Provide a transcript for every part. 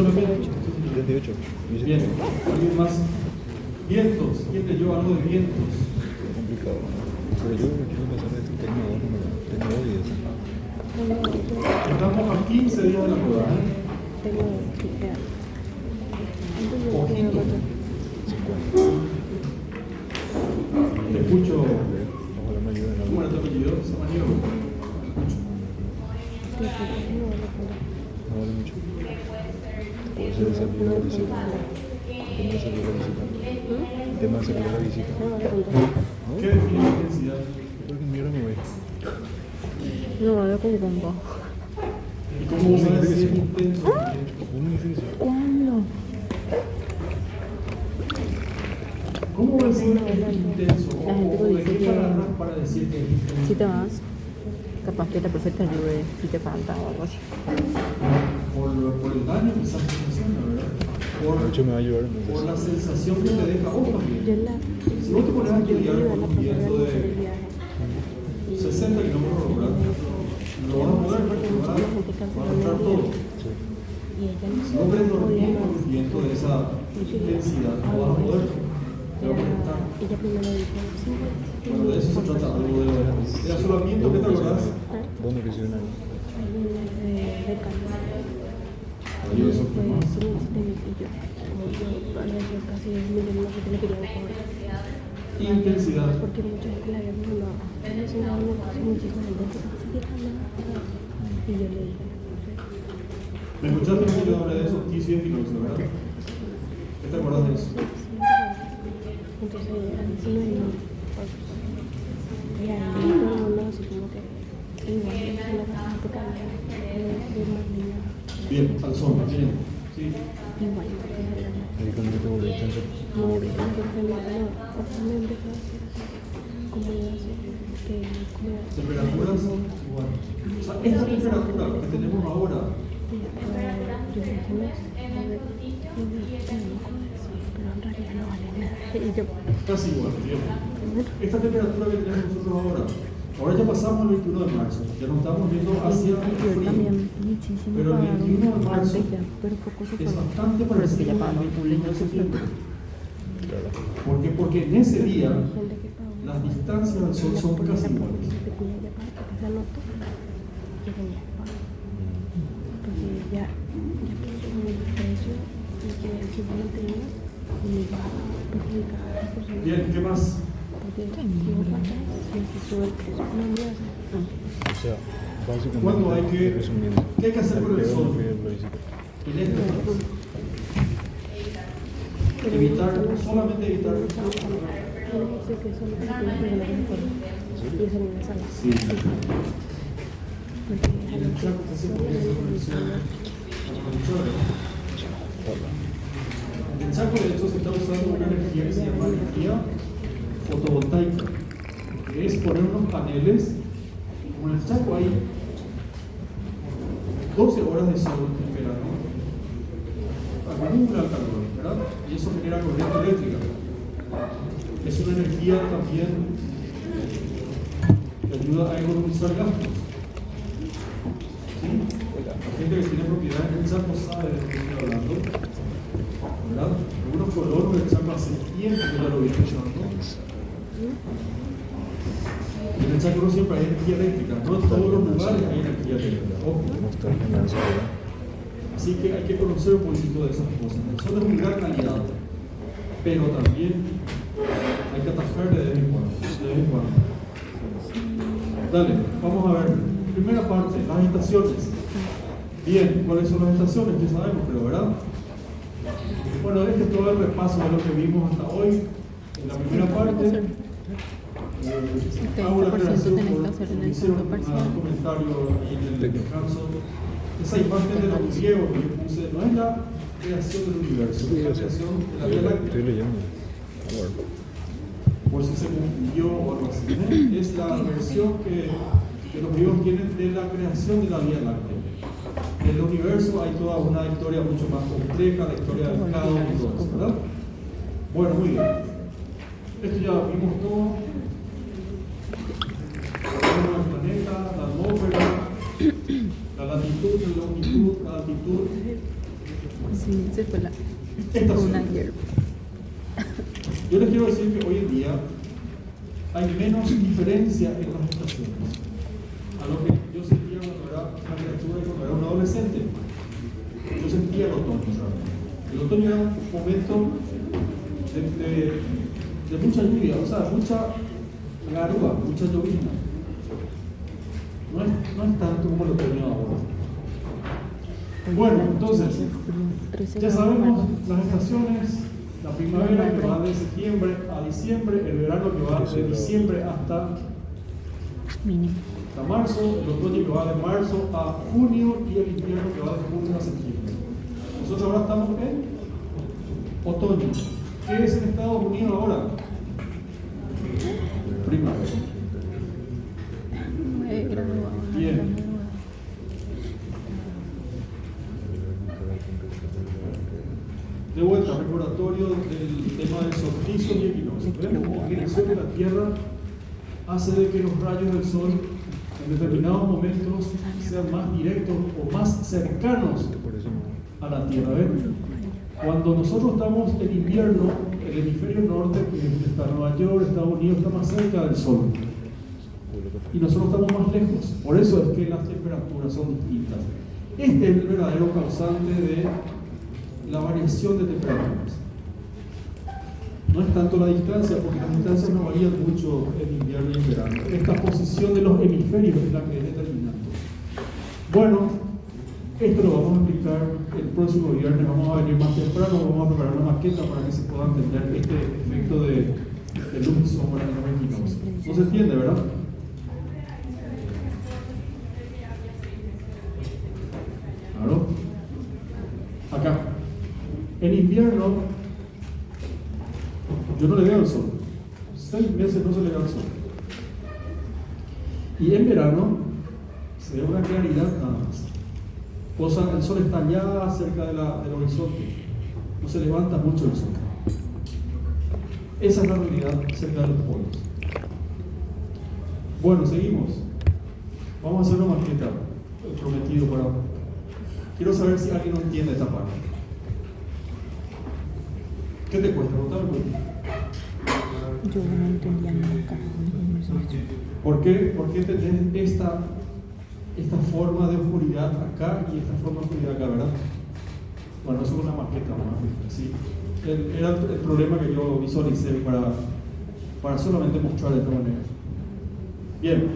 Solamente 78. bien. ¿Alguien más? Vientos. ¿Quién leyó algo de vientos? Complicado. Pero yo me quiero pasar de tema 2, tema 2 y eso. Estamos a 15 días de la boda, ¿eh? Ojito. Te escucho. Ojalá me ayuden a ¿Cómo era tu apellido? Samaniego. no vale mucho. Puede ser salir a la visita. El tema de salir a la visita. El tema de salir a la visita. ¿Qué define la intensidad? Porque mierda me voy. No, hablo con combo. ¿Y cómo sabes si es intenso? Uno dice eso. ¿Cuándo? ¿Cómo vas a decir que es intenso? La gente ¿O de dice qué que- palabras para decir que es intenso? Si te vas, capaz que la profe te ayude si te falta o algo así. Por el daño que estás haciendo, ¿verdad? Mucho me va a ayudar Por entonces. la sensación que te deja vos Yo también. la. Si vos te pones a estudiar yo con la un viento de el viaje. 60 kilómetros por hora, lo vas a poder, Porque porque mucha va gente a canceló arrastrar el todo. viaje. Sí. Y ella no Si vos querés dormir podía con más. un viento de esa intensidad, no vas a poder. Te va a conectar. Ella primero dijo, sí, Bueno, de eso se trata algo de asolamiento, ¿qué te acordás? ¿Dónde que se viene? de calma. Y eso, ¿qué Fue más? 5.7 y yo, como yo había sido casi 10 millones lo que le quería cobrar. Intensidad. Porque mucha gente le había preguntado, ¿cómo se llama una cosa muchísima gente que se tira nada? Y yo le dije, ¿Me escuchaste un poquito hablar de eso? Quiso y equinoccio, ¿verdad? ¿Qué te acordás de eso? entonces así no hay nada. Y ahí todo el mundo así como que igual es una cosa que cambia, de más niña. Bien, al son, bien. Sí. Igual, porque es verdad. Ahí cuando te volví tanto. No, porque no, o sea, me empezó a hacer así, como iba a hacer, que como iba a hacer. Temperaturas igual. O sea, esta temperatura que tenemos ahora, Yo dije, no, a ver, pero en realidad no vale nada. Y yo, casi igual, bien. Esta temperatura que tenemos nosotros ahora ya pasamos el 21 de marzo, ya nos estamos viendo hacia el yo frío. también muchísimo Pero el 21 de marzo antes ya, pero poco se es fue. bastante Pero es que parecido ya al pagaron el 21 de público. septiembre. Claro. ¿Por qué? Porque en ese día Gente que pagó. las distancias del sol son casi iguales. Que tenía ya para que se anotó, que tenía que pagar. Porque ya puso un precio y que simplemente iba y iba a perjudicar a las personas. Bien, ¿qué más? Porque si vos pagas, si se sube el precio, no me vas a O sea, básicamente. ¿Cuándo hay que- resumiendo, qué hay que hacer con el peor sol? no fue la visita. En este caso, evitar, solamente evitar. no sé qué son las cosas que no me acuerdo. Y eso no me sale. Sí. Porque Y en el Chaco, ¿qué se puede hacer con el sol? En el Chaco, de hecho, se está usando una energía que se llama energía fotovoltaica, que es poner unos paneles, como en el Chaco hay 12 horas de sol en verano, acumula calor, ¿verdad? Y eso genera corriente eléctrica. Es una energía también que ayuda a economizar gastos. ¿Sí? La gente que tiene propiedades en el Chaco sabe de lo que estoy hablando, ¿verdad? Algunos colonos del Chaco hace tiempo que ya lo vienen usando. En el Chaco no siempre hay energía eléctrica, no en todos los lugares hay energía eléctrica. Ojo. Nostalgia me hace, ¿verdad? Así que hay que conocer un poquito de esas cosas. El sol es un gran aliado, pero también hay que atajarle de vez en cuando. De vez en cuando. Dale, vamos a ver. Primera parte, las estaciones. Bien, ¿cuáles son las estaciones? Ya sabemos, pero ¿verdad? Bueno, este es todo el repaso de lo que vimos hasta hoy. En la primera parte, hago la 70% aclaración tenés que por hacer en el hicieron segundo un parcial. comentario ahí en el descanso. Esa imagen de los griegos que yo puse no es la creación del universo, es la creación de la Vía Láctea. Estoy leyendo. Bueno, Por si se confundió o algo así. ¿Eh? Es la versión que los griegos tienen de la creación de la Vía Láctea. En el universo hay toda una historia mucho más compleja, la historia del caos y todo eso, ¿verdad? Bueno, muy bien. Esto ya vimos todo. Vimos el planeta, la atmósfera, la latitud, la longitud, la altitud. Sí, se fue la. Estaciones. Una hierba. Yo les quiero decir que hoy en día hay menos diferencia en las estaciones a lo que yo sentía cuando era una criatura y cuando era un adolescente. Yo sentía el otoño. El otoño era un momento de mucha lluvia, o sea, mucha garúa, mucha llovizna. No es tanto como el otoño ahora. Bueno, entonces, ya sabemos las estaciones: la primavera que va de septiembre a diciembre, el verano que va de diciembre hasta marzo, el otoño que va de marzo a junio y el invierno que va de junio a septiembre. Nosotros ahora estamos en otoño. ¿Qué es en Estados Unidos ahora? Primavera. Bien. De vuelta, recordatorio del tema del solsticio y equinoccio. Vemos que la inclinación de la Tierra hace de que los rayos del Sol en determinados momentos sean más directos o más cercanos a la Tierra. ¿Ven? Cuando nosotros estamos en invierno, el hemisferio norte, que está Nueva York, Estados Unidos, está más cerca del Sol. Y nosotros estamos más lejos. Por eso es que las temperaturas son distintas. Este es el verdadero causante de la variación de temperaturas. No es tanto la distancia, porque las distancias no varían mucho en invierno y en verano. Esta posición de los hemisferios es la que es determinante. Bueno, esto lo vamos a explicar el próximo viernes. Vamos a venir más temprano, vamos a preparar una maqueta para que se pueda entender este efecto de luz, sombra y los equinoccios. ¿No se entiende, verdad? ¿Claro? Acá. En invierno, yo no le veo el sol. 6 meses no se le ve el sol. Y en verano, se ve una claridad nada más. O sea, el sol está ya cerca del horizonte. No se levanta mucho el sol. Esa es la realidad cerca de los polos. Bueno, seguimos. Vamos a hacer una maqueta, prometido para... Quiero saber si alguien no entiende esta parte. ¿Qué te cuesta? Contame. Yo no entendía nunca. ¿Por qué tenés esta forma de oscuridad acá y esta forma de oscuridad acá, verdad? Bueno, eso es una maqueta, ¿sí? Era el problema que yo visualicé para solamente mostrar de esta manera. Bien.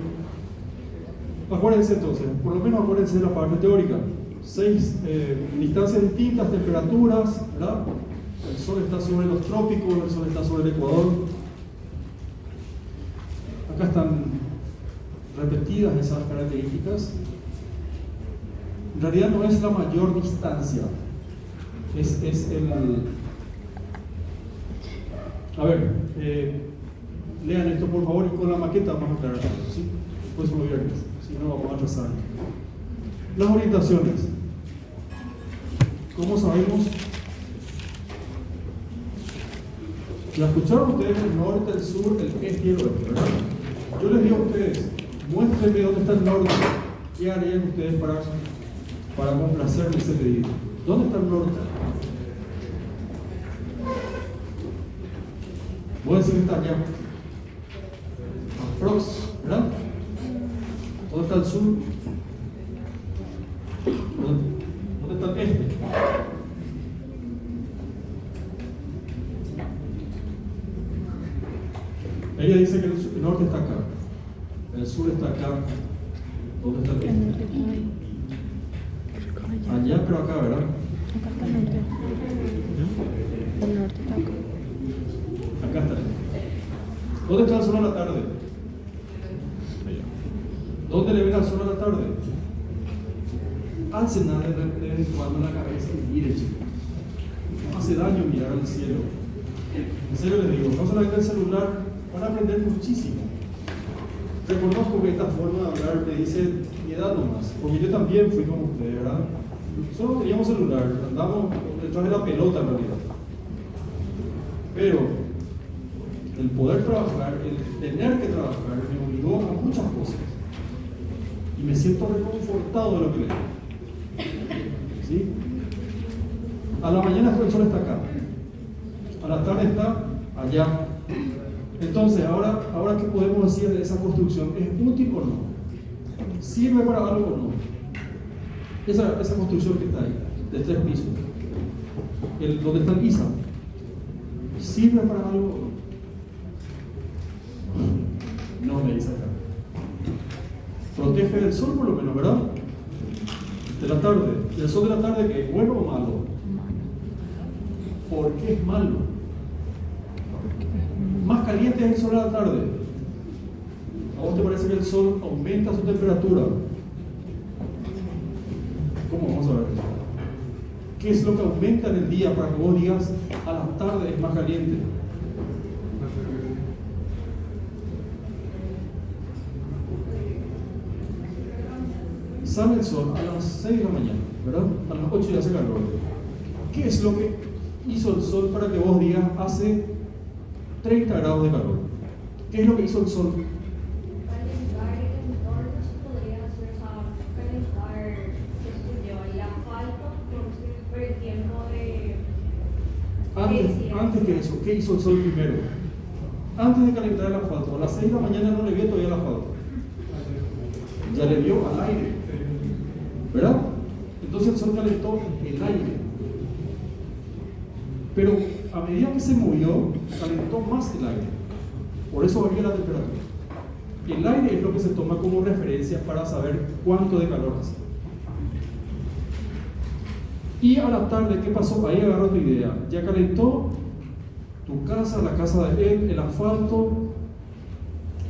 Acuérdense entonces, por lo menos acuérdense de la parte teórica. 6 distancias distintas, temperaturas, ¿verdad? El sol está sobre los trópicos, el sol está sobre el ecuador. Acá están repetidas esas características. En realidad no es la mayor distancia, es el... A ver, lean esto por favor y con la maqueta vamos a aclarar, ¿sí? Después lo viernes, si no vamos a atrasar. Las orientaciones. ¿Cómo sabemos? ¿Ya escucharon ustedes el norte, el sur, el este y el oeste, verdad? Yo les digo a ustedes, muéstrenme dónde está el norte. ¿Qué harían ustedes para complacerme ese pedido? ¿Dónde está el norte? Voy a decir que está allá. Aprox, ¿verdad? ¿Dónde está el sur? ¿Dónde está el este? Ella dice que el norte está acá, el sur está acá. ¿Dónde está el este? Allá, pero acá, ¿verdad? Acá está el norte. El norte está acá. Acá está el este. ¿Dónde está el sol a la tarde? ¿Dónde le ven al sol a la tarde? Alcen nada de vez en cuando en la cabeza y mire, chicos. No hace daño mirar al cielo. En serio les digo, no solamente el celular, van a aprender muchísimo. Reconozco que esta forma de hablar me dice mi edad nomás, porque yo también fui como ustedes, ¿verdad? Solo teníamos celular, andamos detrás de la pelota en realidad. Pero el poder trabajar, el tener que trabajar, me obligó a muchas cosas. Y me siento reconfortado de lo que leo. ¿Sí? A la mañana el sol está acá, a la tarde está allá. Entonces, ahora ¿qué podemos decir de esa construcción? ¿Es útil o no? ¿Sirve para algo o no? Esa construcción que está ahí, de 3 pisos, donde está el ISA, ¿sirve para algo o no? No me dice acá. Protege del sol por lo menos, ¿verdad? De la tarde. ¿El sol de la tarde qué? ¿Bueno o malo? ¿Por qué es malo? Más caliente es el sol de la tarde. ¿A vos te parece que el sol aumenta su temperatura? ¿Cómo vamos a ver? ¿Qué es lo que aumenta en el día para que vos digas a la tarde es más caliente? Sale el sol a las 6 de la mañana, ¿verdad? A las 8 ya hace calor. ¿Qué es lo que hizo el sol para que vos digas hace 30 grados de calor? ¿Qué es lo que hizo el sol? Calentar el entorno se podría hacer, calentar, qué sé yo, el asfalto por el tiempo de... Antes que eso, ¿qué hizo el sol primero? Antes de calentar el asfalto, a las 6 de la mañana no le vio todavía el asfalto. Ya le vio al aire, ¿verdad? Entonces el sol calentó el aire. Pero a medida que se movió, calentó más el aire. Por eso varía la temperatura. El aire es lo que se toma como referencia para saber cuánto de calor hace. Y a la tarde, ¿qué pasó? Ahí agarro tu idea. Ya calentó tu casa, la casa de él, el asfalto,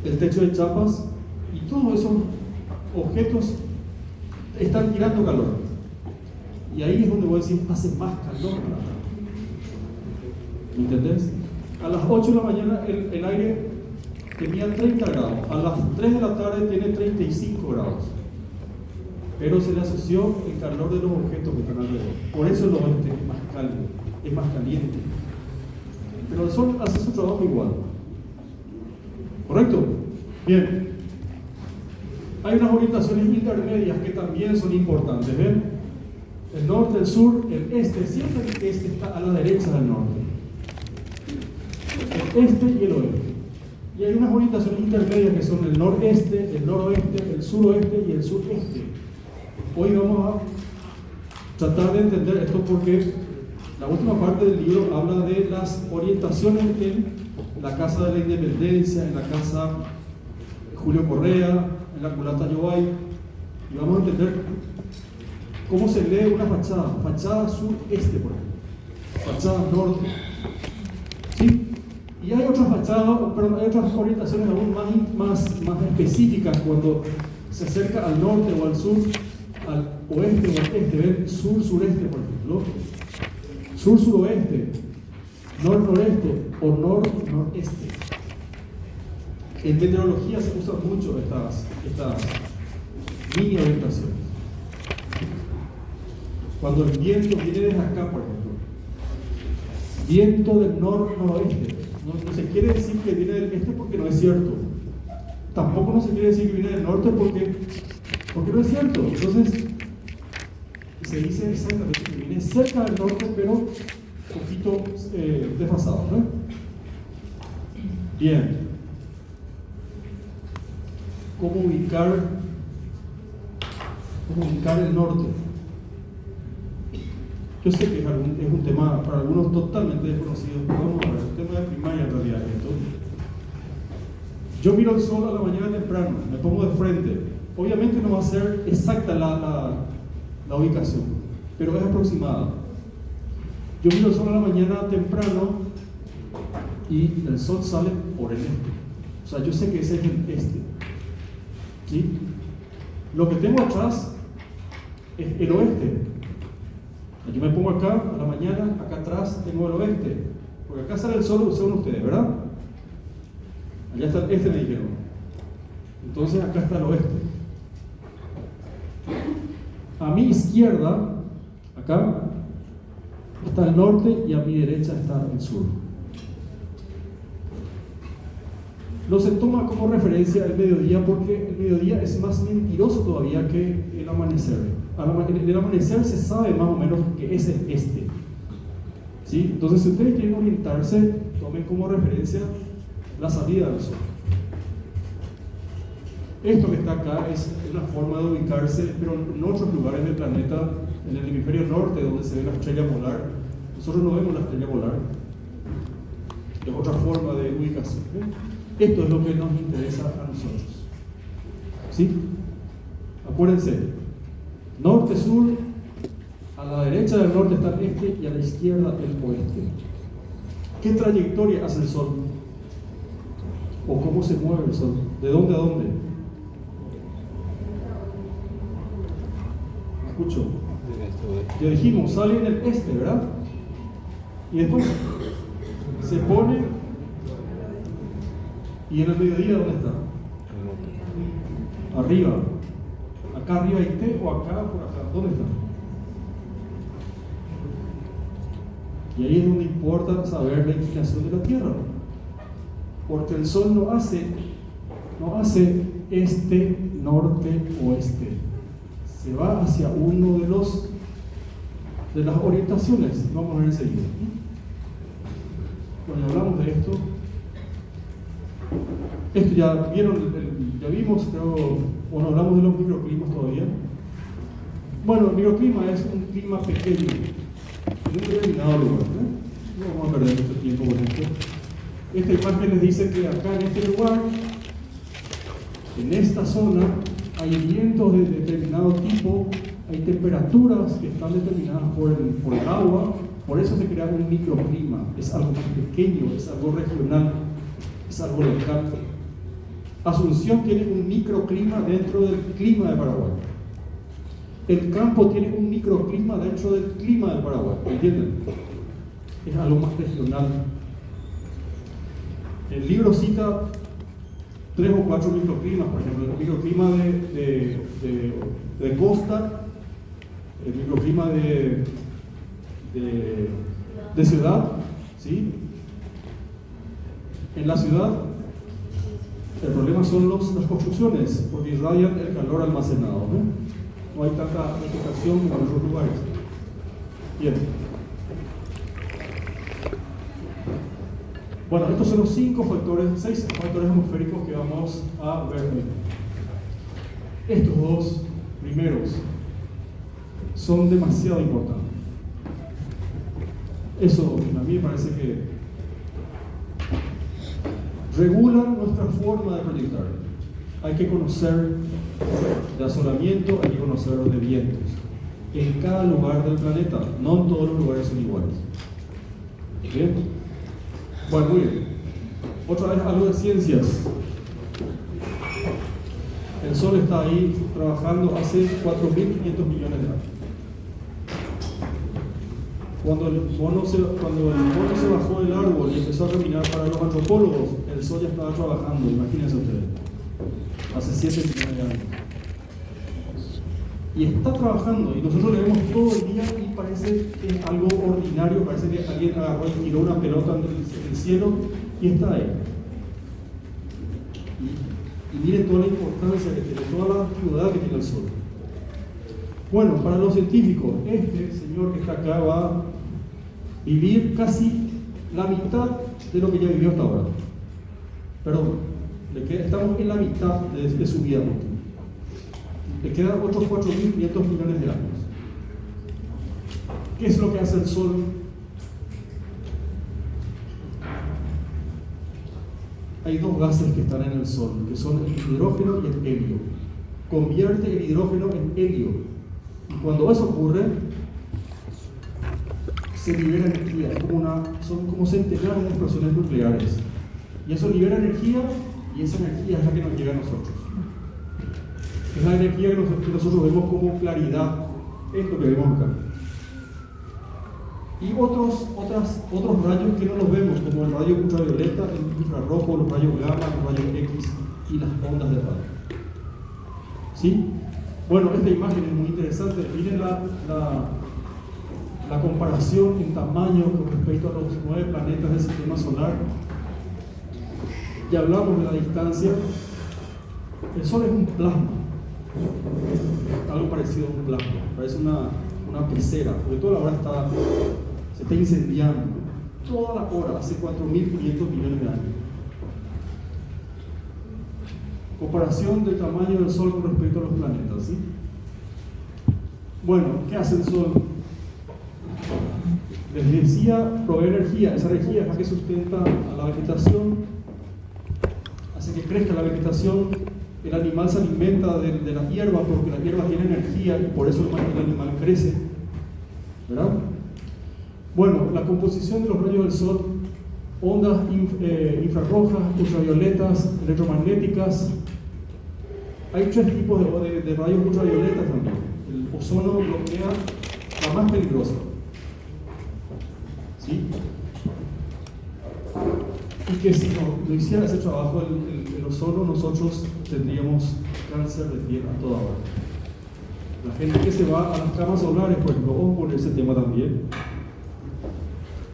el techo de chapas, y todos esos objetos están tirando calor. Y ahí es donde voy a decir, hace más calor. ¿Me entendés? A las 8 de la mañana el aire tenía 30 grados, a las 3 de la tarde tiene 35 grados. Pero se le asoció el calor de los objetos que están alrededor. Por eso el oeste es más cálido, es más caliente. Pero el sol hace su trabajo igual. ¿Correcto? Bien. Hay unas orientaciones intermedias que también son importantes. ¿Ven? El norte, el sur, el este. Siempre el este está a la derecha del norte. El este y el oeste. Y hay unas orientaciones intermedias que son el noreste, el noroeste, el suroeste y el sureste. Hoy vamos a tratar de entender esto porque la última parte del libro habla de las orientaciones en la Casa de la Independencia, en la Casa Julio Correa, en la culata Yobay, y vamos a entender cómo se lee una fachada sureste, por ejemplo, fachada norte, ¿sí? Y hay otras fachadas, perdón, hay otras orientaciones aún más específicas cuando se acerca al norte o al sur, al oeste o al este. ¿Ven? Sur-sureste, por ejemplo, sur-suroeste, nor-noreste o nor-noreste. En meteorología se usan mucho estas mini orientaciones. Cuando el viento viene desde acá, por ejemplo, viento del nor-noroeste, no se quiere decir que viene del este porque no es cierto. Tampoco no se quiere decir que viene del norte porque no es cierto. Entonces se dice exactamente que viene cerca del norte, pero un poquito desfasado, ¿no? Bien. ¿Cómo ubicar el norte? Yo sé que es un tema para algunos totalmente desconocido, pero vamos a ver, un tema de primaria en realidad esto. Yo miro el sol a la mañana temprano, me pongo de frente. Obviamente no va a ser exacta la ubicación, pero es aproximada. Yo miro el sol a la mañana temprano y el sol sale por el este. O sea, yo sé que ese es el este. ¿Sí? Lo que tengo atrás es el oeste. Yo me pongo acá a la mañana, acá atrás tengo el oeste, porque acá sale el sol, según ustedes, ¿verdad? Allá está el este, me dijeron. Entonces acá está el oeste. A mi izquierda, acá, está el norte y a mi derecha está el sur. No se toma como referencia el mediodía porque el mediodía es más mentiroso todavía que el amanecer. En el amanecer se sabe más o menos que es el este. ¿Sí? Entonces, si ustedes quieren orientarse, tomen como referencia la salida del Sol. Esto que está acá es una forma de ubicarse, pero en otros lugares del planeta, en el hemisferio norte, donde se ve la estrella polar, nosotros no vemos la estrella polar. Es otra forma de ubicación. Esto es lo que nos interesa a nosotros. ¿Sí? Acuérdense, norte-sur, a la derecha del norte está el este y a la izquierda el oeste. ¿Qué trayectoria hace el Sol? ¿O cómo se mueve el Sol? ¿De dónde a dónde? Escucho. Ya dijimos, sale en el este, ¿verdad? Y después se pone, y en el mediodía, ¿dónde está? Arriba. Acá arriba hay T o acá por acá. ¿Dónde está? Y ahí es donde importa saber la inclinación de la Tierra. Porque el Sol no hace este, norte, oeste. Se va hacia uno de las orientaciones. Vamos a ver enseguida. Cuando hablamos de esto ya vieron, ya vimos, pero o no hablamos de los microclimas todavía. Bueno, el microclima es un clima pequeño en un determinado lugar. No vamos a perder mucho tiempo con esto. Esta imagen les dice que acá en este lugar, en esta zona, hay vientos de determinado tipo, hay temperaturas que están determinadas por el agua, por eso se crea un microclima. Es algo más pequeño, es algo regional, es algo local. Asunción tiene un microclima dentro del clima de Paraguay. El campo tiene un microclima dentro del clima del Paraguay, ¿entienden? Es algo más regional. El libro cita 3 o 4 microclimas, por ejemplo, el microclima de costa, el microclima de ciudad, ¿sí? En la ciudad, el problema son las construcciones, porque irradian el calor almacenado, no hay tanta vegetación como en otros lugares. Bien. Bueno, estos son los 6 factores atmosféricos que vamos a ver hoy. Estos dos primeros son demasiado importantes. Eso a mí me parece que regulan nuestra forma de proyectar. Hay que conocer de asolamiento, hay que conocer de vientos. En cada lugar del planeta, no en todos los lugares son iguales. ¿Bien? Bueno, muy bien. Otra vez algo de ciencias. El Sol está ahí trabajando hace 4.500 millones de años. Cuando el mono se bajó del árbol y empezó a caminar para los antropólogos, el Sol ya estaba trabajando, imagínense ustedes, hace 7 millones de años. Y está trabajando, y nosotros le vemos todo el día y parece que es algo ordinario, parece que alguien agarró y tiró una pelota en el cielo y está ahí. Y miren toda la importancia que tiene, toda la actividad que tiene el Sol. Bueno, para los científicos, este señor que está acá va a vivir casi la mitad de lo que ya vivió hasta ahora. Perdón, estamos en la mitad de su vida útil. Le quedan otros 4.500 millones de años. ¿Qué es lo que hace el Sol? Hay 2 gases que están en el Sol, que son el hidrógeno y el helio. Convierte el hidrógeno en helio. Y cuando eso ocurre, se libera energía. Son como centenares de explosiones nucleares. Y eso libera energía, y esa energía es la que nos llega a nosotros. Es la energía que nosotros vemos como claridad, esto que vemos acá. Y otros rayos que no los vemos, como el rayo ultravioleta, el infrarrojo, los rayos gamma, los rayos X y las ondas de radio. ¿Sí? Bueno, esta imagen es muy interesante. Miren la comparación en tamaño con respecto a los 9 planetas del sistema solar. Ya hablamos de la distancia. El Sol es un plasma. Algo parecido a un plasma, parece una pecera, porque toda la hora está 70% está incendiando toda la hora, hace 4.500 millones de años. Comparación del tamaño del Sol con respecto a los planetas, ¿sí? Bueno, ¿qué hace el Sol? Les decía, provee energía. Esa energía es la que sustenta a la vegetación, hace que crezca la vegetación. El animal se alimenta de la hierba porque la hierba tiene energía y por eso el animal crece, ¿verdad? Bueno, la composición de los rayos del Sol: ondas infrarrojas, ultravioletas, electromagnéticas. Hay 3 tipos de rayos ultravioletas también. El ozono bloquea la más peligrosa, ¿sí? Y que si no hiciera ese trabajo el ozono, nosotros tendríamos cáncer de piel a toda hora. La gente que se va a las camas solares, pues luego por ese tema también,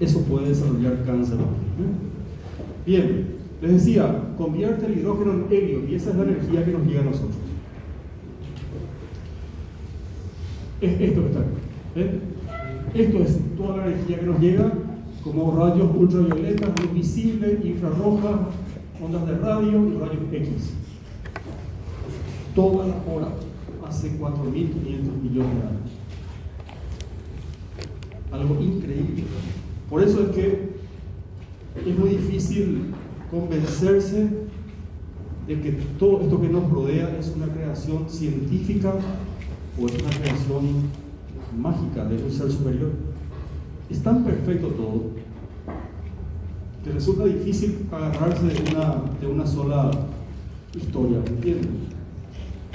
eso puede desarrollar cáncer. Bien, les decía, convierte el hidrógeno en helio y esa es la energía que nos llega a nosotros. Es esto que está aquí, ¿ven? Esto es toda la energía que nos llega, como rayos ultravioletas, luz visible, infrarroja, ondas de radio y rayos X. Toda la hora, hace 4.500 millones de años. Algo increíble. Por eso es que es muy difícil convencerse de que todo esto que nos rodea es una creación científica o es una creación mágica de un ser superior. Es tan perfecto todo que resulta difícil agarrarse de una sola historia, ¿me entienden?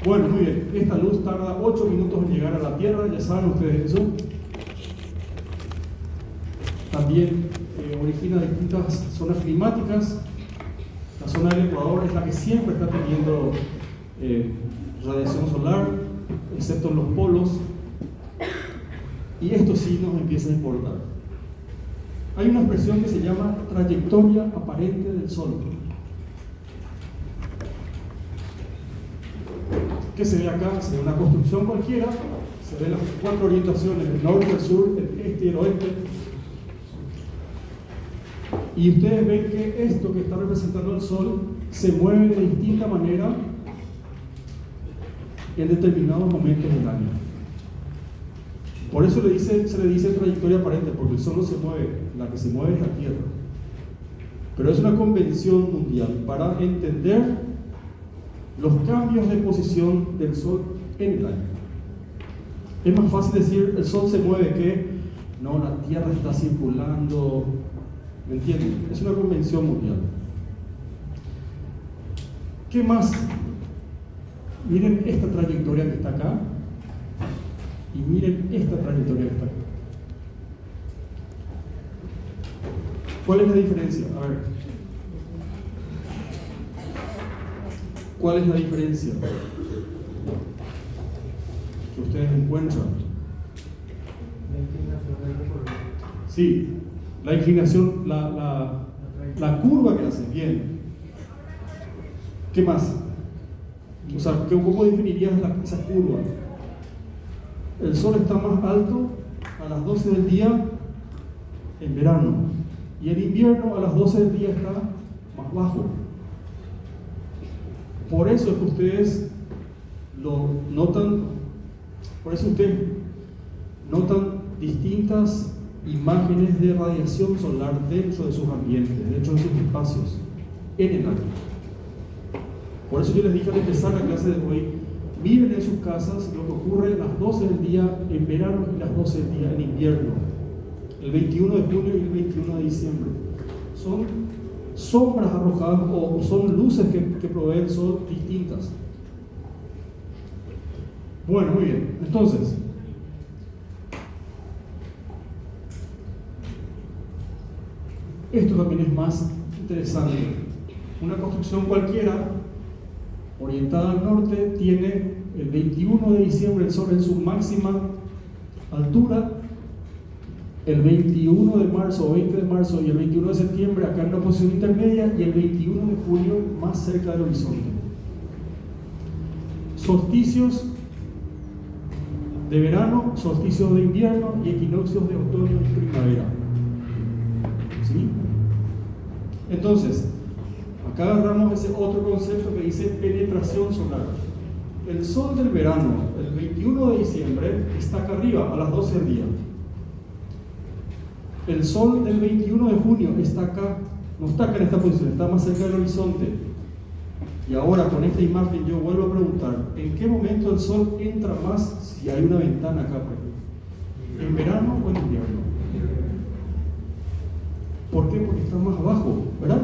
Bueno, muy bien, esta luz tarda 8 minutos en llegar a la Tierra, ya saben ustedes eso. También origina distintas zonas climáticas. La zona del Ecuador es la que siempre está teniendo radiación solar, excepto en los polos. Y esto sí nos empieza a importar. Hay una expresión que se llama trayectoria aparente del Sol. ¿Qué se ve acá? Se ve una construcción cualquiera, se ven las 4 orientaciones, el norte, el sur, el este y el oeste. Y ustedes ven que esto que está representando el Sol se mueve de distinta manera en determinados momentos del año. Por eso se le dice trayectoria aparente, porque el Sol no se mueve, la que se mueve es la Tierra. Pero es una convención mundial para entender los cambios de posición del Sol en el año. Es más fácil decir el Sol se mueve que no, la Tierra está circulando. ¿Me entienden? Es una convención mundial. ¿Qué más? Miren esta trayectoria que está acá y miren esta trayectoria que está acá. ¿Cuál es la diferencia? A ver. ¿Cuál es la diferencia que ustedes encuentran? Sí, la inclinación, la curva que hace, bien. ¿Qué más? O sea, ¿cómo definirías esa curva? El Sol está más alto a las 12 del día en verano y en invierno a las 12 del día está más bajo. Por eso es que ustedes lo notan, por eso ustedes notan distintas imágenes de radiación solar dentro de sus ambientes, dentro de sus espacios, en el año. Por eso yo les dije al empezar la clase de hoy, miren en sus casas lo que ocurre a las 12 del día en verano y las 12 del día en invierno, el 21 de junio y el 21 de diciembre. Son sombras arrojadas o son luces que provee el Sol distintas. Bueno, muy bien, entonces esto también es más interesante. Una construcción cualquiera orientada al norte tiene el 21 de diciembre el Sol en su máxima altura, el 21 de marzo o 20 de marzo y el 21 de septiembre acá en una posición intermedia y el 21 de julio más cerca del horizonte. Solsticios de verano, solsticios de invierno y equinoccios de otoño y primavera. Entonces, acá agarramos ese otro concepto que dice penetración solar. El sol del verano, el 21 de diciembre, está acá arriba, a las 12 del día. El sol del 21 de junio está acá, no está acá en esta posición, está más cerca del horizonte. Y ahora con esta imagen yo vuelvo a preguntar, ¿en qué momento el sol entra más si hay una ventana acá? ¿En verano o en invierno? ¿Por qué? Porque está más abajo, ¿verdad?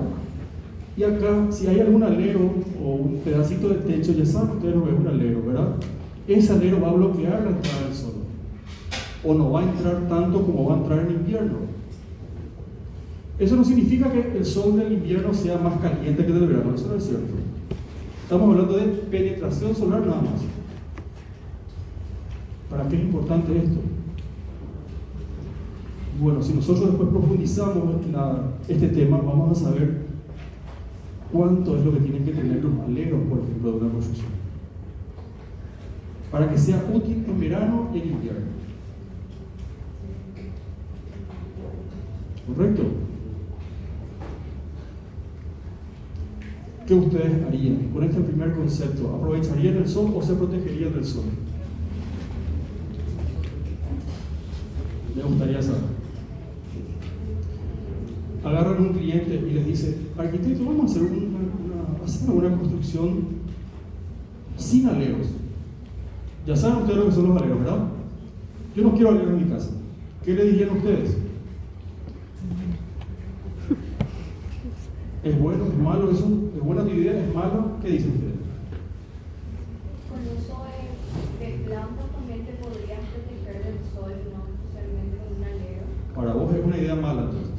Y acá, si hay algún alero o un pedacito de techo, ya saben ustedes lo que es un alero, ¿verdad? Ese alero va a bloquear la entrada del sol. O no va a entrar tanto como va a entrar en invierno. Eso no significa que el sol del invierno sea más caliente que el del verano, eso no es cierto. Estamos hablando de penetración solar nada más. ¿Para qué es importante esto? Bueno, si nosotros después profundizamos en este tema, vamos a saber cuánto es lo que tienen que tener los aleros, por ejemplo, de una construcción, para que sea útil en verano y en invierno. ¿Correcto? ¿Qué ustedes harían con este primer concepto? ¿Aprovecharían el sol o se protegerían del sol? Me gustaría saber. Agarran un cliente y les dice, arquitecto, vamos a hacer una construcción sin aleros. Ya saben ustedes lo que son los aleros, ¿verdad? Yo no quiero aleros en mi casa. ¿Qué le dirían ustedes? ¿Es bueno? ¿Es malo eso? ¿Es buena tu idea? ¿Es malo? ¿Qué dicen ustedes? Con uso de plantas también te podrías proteger del sol, no especialmente con un alero. Para vos es una idea mala entonces.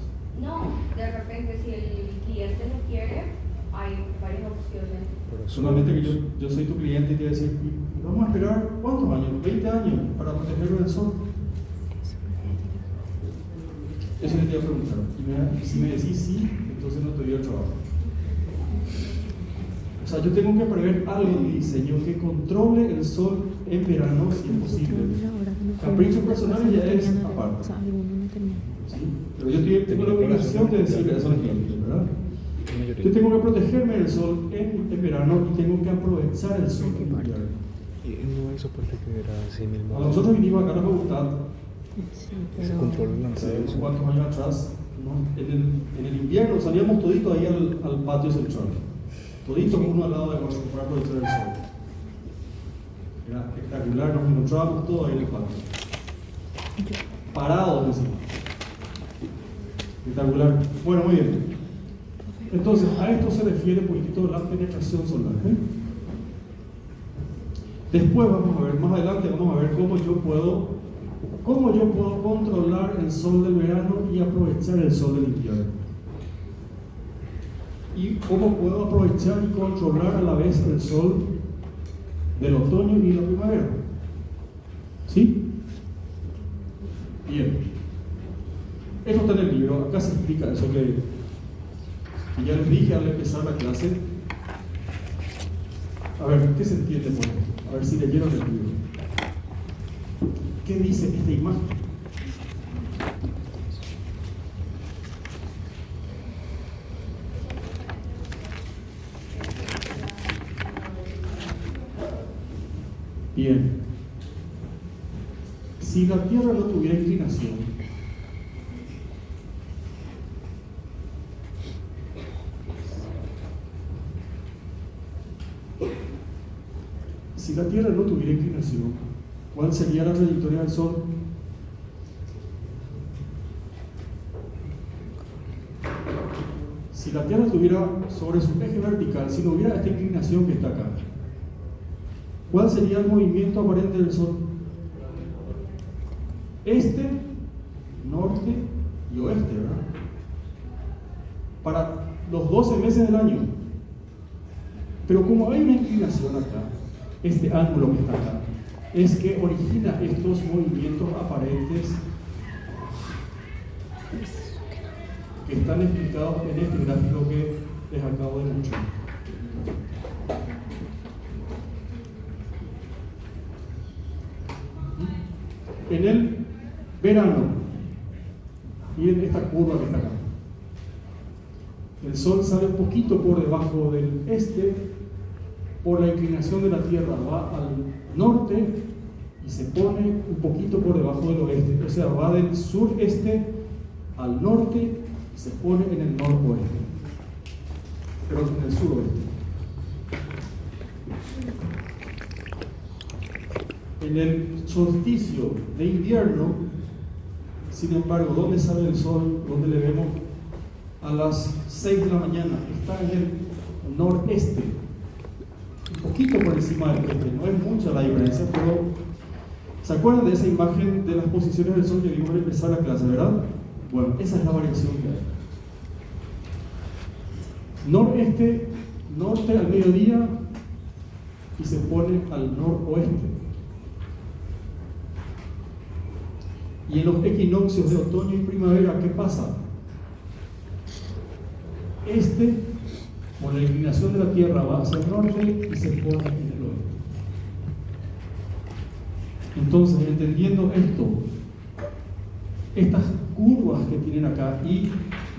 No, de repente si el cliente no quiere, hay varias opciones. Solamente que yo soy tu cliente y te voy a decir, vamos a esperar ¿cuántos años? 20 años para protegerlo del sol. Eso le te iba a preguntar. Y si me decís sí, entonces no te doy el trabajo. O sea, yo tengo que prever algo de diseño que controle el sol en verano si es posible. Caprichos personales ya es aparte. ¿Sí? Pero yo tengo la obligación de decirle eso a los clientes, ¿verdad? Yo tengo que protegerme del sol en verano y tengo que aprovechar el sol en invierno. Y no hay soporte que era así mismo. Cuando nosotros vinimos acá a la facultad, Se controla la entrada del sol. ¿cuántos años atrás? ¿No? En el invierno salíamos toditos ahí al patio central. Toditos uno al lado de otro para aprovechar el sol. Era espectacular, nos encontrábamos todos ahí en el patio. Parados encima. Espectacular. Bueno, muy bien. Entonces, a esto se refiere un poquitito la penetración solar. Después vamos a ver, más adelante vamos a ver cómo yo puedo controlar el sol del verano y aprovechar el sol del invierno. Y cómo puedo aprovechar y controlar a la vez el sol del otoño y la primavera. ¿Sí? Bien. Esto está en el libro, acá se explica eso que ya les dije al empezar la clase. A ver, ¿qué se entiende por esto? A ver si leyeron el libro. ¿Qué dice esta imagen? Bien. Si la Tierra no tuviera inclinación, ¿cuál sería la trayectoria del Sol? Si la Tierra estuviera sobre su eje vertical, si no hubiera esta inclinación que está acá, ¿cuál sería el movimiento aparente del Sol? Este, norte y oeste, ¿verdad? Para los 12 meses del año. Pero como hay una inclinación acá, este ángulo que está acá, es que origina estos movimientos aparentes que están explicados en este gráfico que les acabo de mostrar. En el verano, miren esta curva que está acá. El sol sale un poquito por debajo del este, por la inclinación de la Tierra, va al norte y se pone un poquito por debajo del oeste. O sea, va del sureste al norte y se pone en el noroeste, pero en el suroeste. En el solsticio de invierno, sin embargo, ¿dónde sale el sol? ¿Dónde le vemos? A las 6 de la mañana. Está en el noreste, un poquito por encima del este. No es mucha la diferencia, pero ¿se acuerdan de esa imagen de las posiciones del sol que vimos al empezar la clase, verdad? Bueno, esa es la variación que hay. Noreste, norte al mediodía y se pone al noroeste. Y en los equinoccios de otoño y primavera, ¿qué pasa? Este, por la inclinación de la Tierra, va hacia el norte y se pone en el oeste. Entonces, entendiendo esto, estas curvas que tienen acá y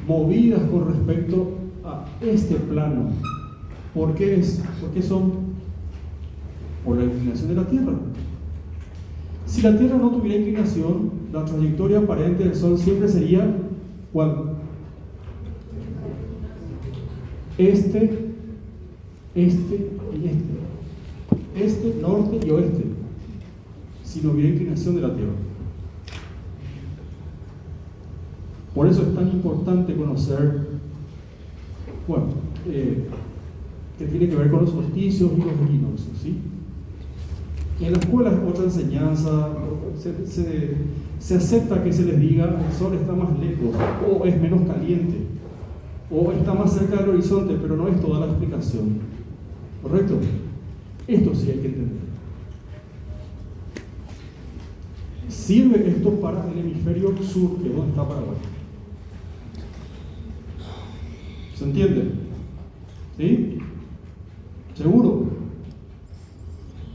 movidas con respecto a este plano, ¿por qué son? Por la inclinación de la Tierra. Si la Tierra no tuviera inclinación, la trayectoria aparente del Sol siempre sería ¿cuál? Este y este. Este, norte y oeste. Si no hubiera inclinación de la Tierra. Por eso es tan importante conocer, bueno, que tiene que ver con los solsticios y los equinoccios, ¿sí? En la escuela es otra enseñanza, se acepta que se les diga el sol está más lejos, o es menos caliente, o está más cerca del horizonte, pero no es toda la explicación. ¿Correcto? Esto sí hay que entender. Sirve esto para el hemisferio sur, que es donde está Paraguay. ¿Se entiende? ¿Sí? ¿Seguro?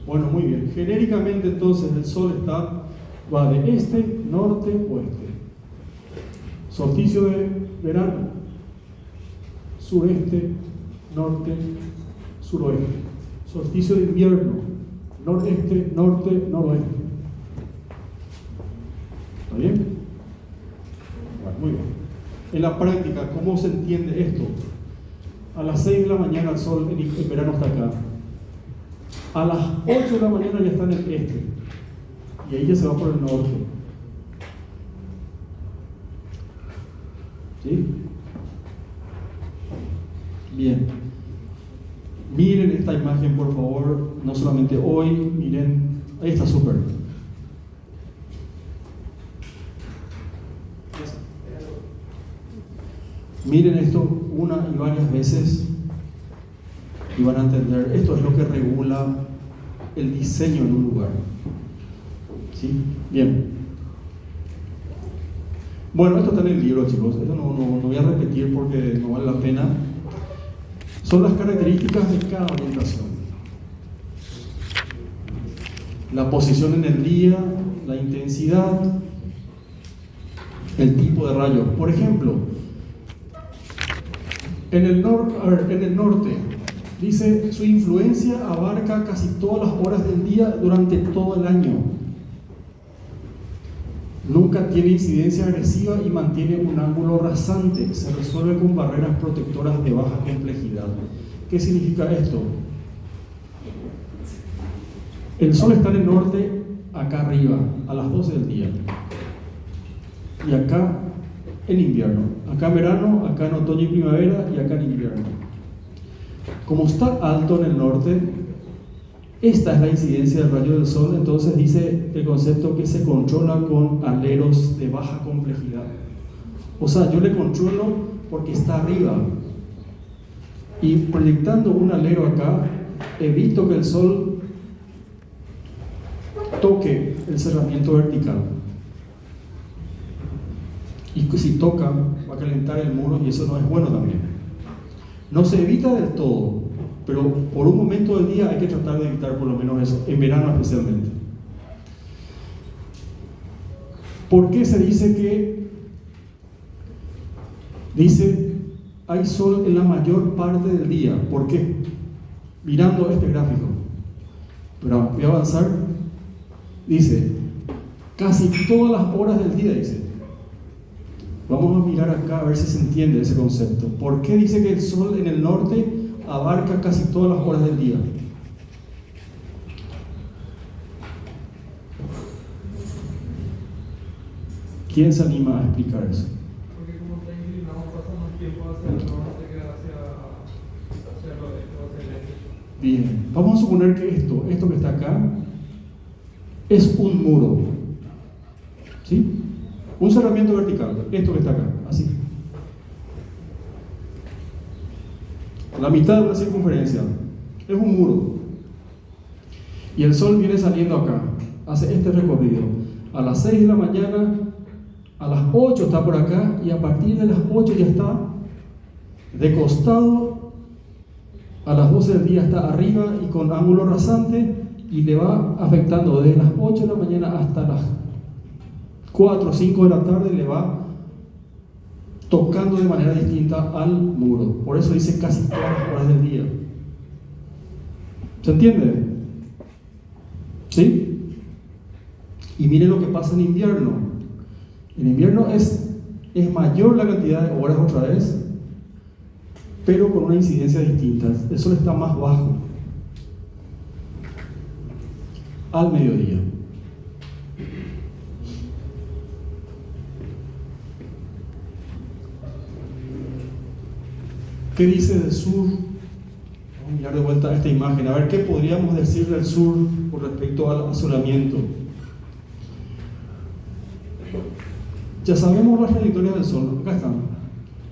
Bueno, muy bien. Genéricamente entonces el sol va de este, norte, oeste. Solsticio de verano, sureste, norte, suroeste. Solsticio de invierno, noreste, norte, noroeste. ¿Está bien? Bueno, muy bien. En la práctica, ¿cómo se entiende esto? A las 6 de la mañana el sol en verano está acá. A las 8 de la mañana ya está en el este. Y ahí ya se va por el norte. ¿Sí? Bien. Miren esta imagen, por favor. No solamente hoy, miren. Ahí está súper. Miren esto una y varias veces y van a entender. Esto es lo que regula el diseño en un lugar. ¿Sí? Bien. Bueno, esto está en el libro, chicos. Esto no voy a repetir porque no vale la pena. Son las características de cada orientación. La posición en el día, la intensidad, el tipo de rayos. Por ejemplo, en el norte, dice, su influencia abarca casi todas las horas del día durante todo el año. Nunca tiene incidencia agresiva y mantiene un ángulo rasante. Se resuelve con barreras protectoras de baja complejidad. ¿Qué significa esto? El sol está en el norte, acá arriba, a las 12 del día. Y acá en invierno. Acá en verano, acá en otoño y primavera y acá en invierno. Como está alto en el norte, esta es la incidencia del rayo del sol. Entonces dice el concepto que se controla con aleros de baja complejidad. O sea, yo le controlo porque está arriba. Y proyectando un alero acá, evito que el sol toque el cerramiento vertical. Y si toca, va a calentar el muro y eso no es bueno también. No se evita del todo, pero por un momento del día hay que tratar de evitar por lo menos eso, en verano especialmente. ¿Por qué se dice que hay sol en la mayor parte del día. ¿Por qué? Mirando este gráfico. Pero voy a avanzar. Dice, casi todas las horas del día, dice. Vamos a mirar acá a ver si se entiende ese concepto. ¿Por qué dice que el sol en el norte abarca casi todas las horas del día? ¿Quién se anima a explicar eso? Porque como está inclinado, pasa más tiempo hacia el norte que hacia el oeste o hacia el este. Bien, vamos a suponer que esto que está acá, es un muro. ¿Sí? Un cerramiento vertical, esto que está acá, así. La mitad de una circunferencia, es un muro. Y el sol viene saliendo acá, hace este recorrido. A las 6 de la mañana, a las 8 está por acá, y a partir de las 8 ya está de costado, a las 12 del día está arriba y con ángulo rasante, y le va afectando desde las 8 de la mañana hasta las 4 o 5 de la tarde, le va tocando de manera distinta al muro. Por eso dice casi todas las horas del día. ¿Se entiende? ¿Sí? Y miren lo que pasa en invierno. En invierno es mayor la cantidad de horas otra vez, pero con una incidencia distinta. El sol está más bajo al mediodía. ¿Qué dice del sur? Vamos a mirar de vuelta esta imagen, a ver qué podríamos decir del sur con respecto al azulamiento. Ya sabemos las trayectorias del sol, acá están.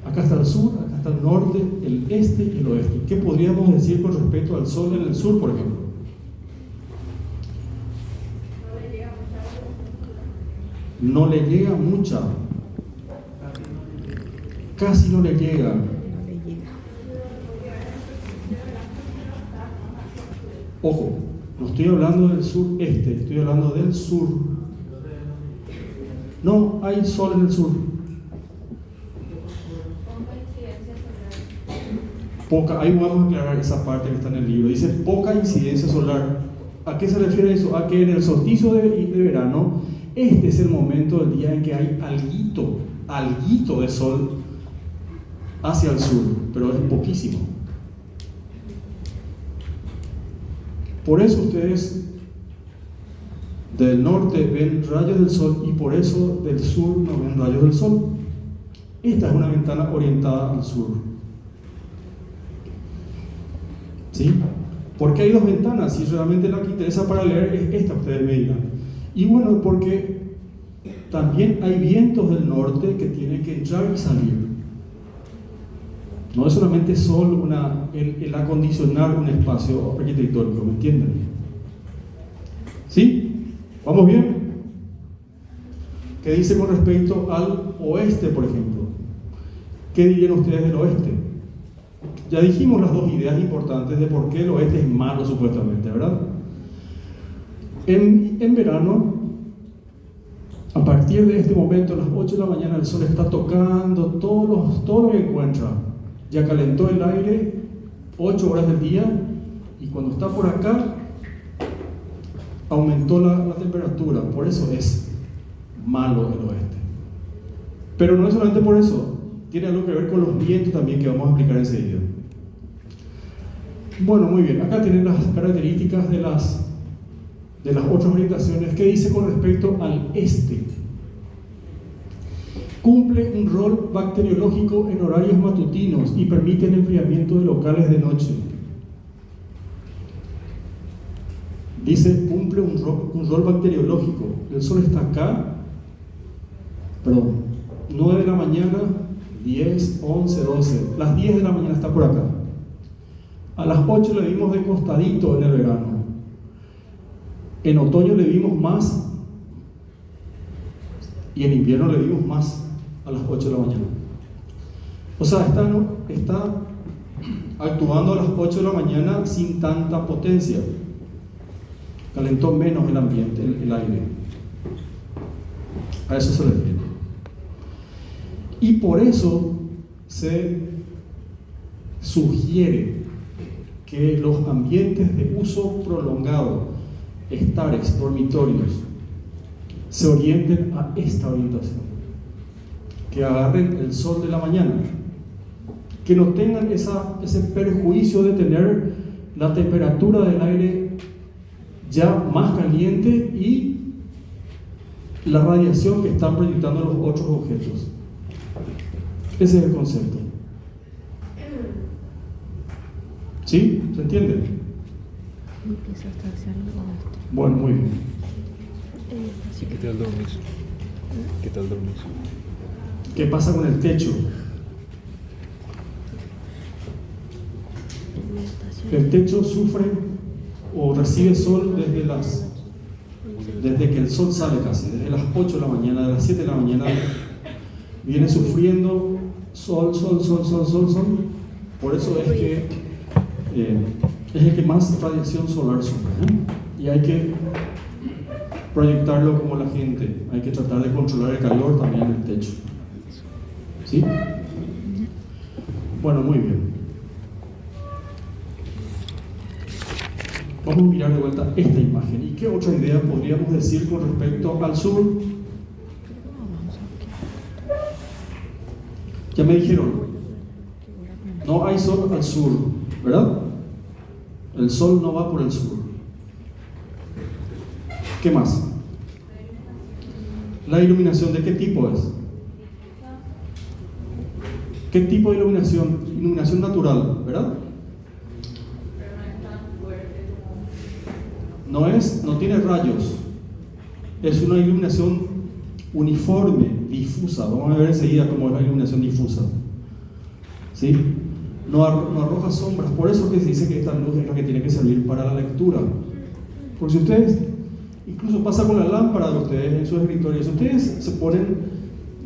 Acá está el sur, acá está el norte, el este y el oeste. ¿Qué podríamos decir con respecto al sol en el sur, por ejemplo? No le llega mucha. Casi no le llega. Ojo, no estoy hablando del sureste, estoy hablando del sur. No hay sol en el sur. Poca, ahí vamos a aclarar esa parte que está en el libro. Dice poca incidencia solar. ¿A qué se refiere eso? A que en el solsticio de verano, este es el momento del día en que hay alguito de sol hacia el sur, pero es poquísimo. Por eso ustedes del norte ven rayos del sol y por eso del sur no ven rayos del sol. Esta es una ventana orientada al sur. ¿Sí? Porque hay dos ventanas y realmente la que interesa para leer es esta, ustedes me dirán. Y bueno, porque también hay vientos del norte que tienen que entrar y salir. No es solamente sol, el acondicionar un espacio arquitectónico, ¿me entienden? ¿Sí? ¿Vamos bien? ¿Qué dice con respecto al oeste, por ejemplo? ¿Qué dirían ustedes del oeste? Ya dijimos las dos ideas importantes de por qué el oeste es malo supuestamente, ¿verdad? En verano, a partir de este momento, a las 8 de la mañana, el sol está tocando todo lo que encuentra. Ya calentó el aire 8 horas del día y cuando está por acá aumentó la temperatura. Por eso es malo el oeste. Pero no es solamente por eso, tiene algo que ver con los vientos también que vamos a explicar enseguida. Bueno, muy bien, acá tienen las características de las otras orientaciones. ¿Qué dice con respecto al este? Cumple un rol bacteriológico en horarios matutinos y permite el enfriamiento de locales de noche. Dice, cumple un rol bacteriológico. El sol está acá, 9 de la mañana, 10, 11, 12. Las 10 de la mañana está por acá. A las 8 le vimos de costadito en el verano. En otoño le vimos más y en invierno le vimos más a las 8 de la mañana. O sea, está actuando a las 8 de la mañana sin tanta potencia. Calentó menos el ambiente, el aire. A eso se refiere. Y por eso se sugiere que los ambientes de uso prolongado, estares, dormitorios, se orienten a esta orientación, que agarren el sol de la mañana, que no tengan ese perjuicio de tener la temperatura del aire ya más caliente y la radiación que están proyectando los otros objetos. Ese es el concepto. ¿Sí? ¿Se entiende? Empieza a estarse algo de esto. Bueno, muy bien. ¿Y qué tal dormís? ¿Qué tal dormís? ¿Qué pasa con el techo? El techo sufre o recibe sol desde que el sol sale casi, desde las 8 de la mañana, de las 7 de la mañana, viene sufriendo sol. Por eso es que es el que más radiación solar sufre, ¿eh? Y hay que proyectarlo como la gente, hay que tratar de controlar el calor también en el techo. ¿Sí? Bueno, muy bien. Vamos a mirar de vuelta esta imagen. ¿Y qué otra idea podríamos decir con respecto al sur? Ya me dijeron, no hay sol al sur, ¿verdad? El sol no va por el sur. ¿Qué más? La iluminación, ¿de qué tipo es? ¿Qué tipo de iluminación? Iluminación natural, ¿verdad? No tiene rayos, es una iluminación uniforme, difusa. Vamos a ver enseguida cómo es la iluminación difusa. ¿Sí? No arroja sombras, por eso que se dice que esta luz es la que tiene que servir para la lectura. Porque si ustedes, incluso pasa con la lámpara de ustedes en sus escritorios, si ustedes se ponen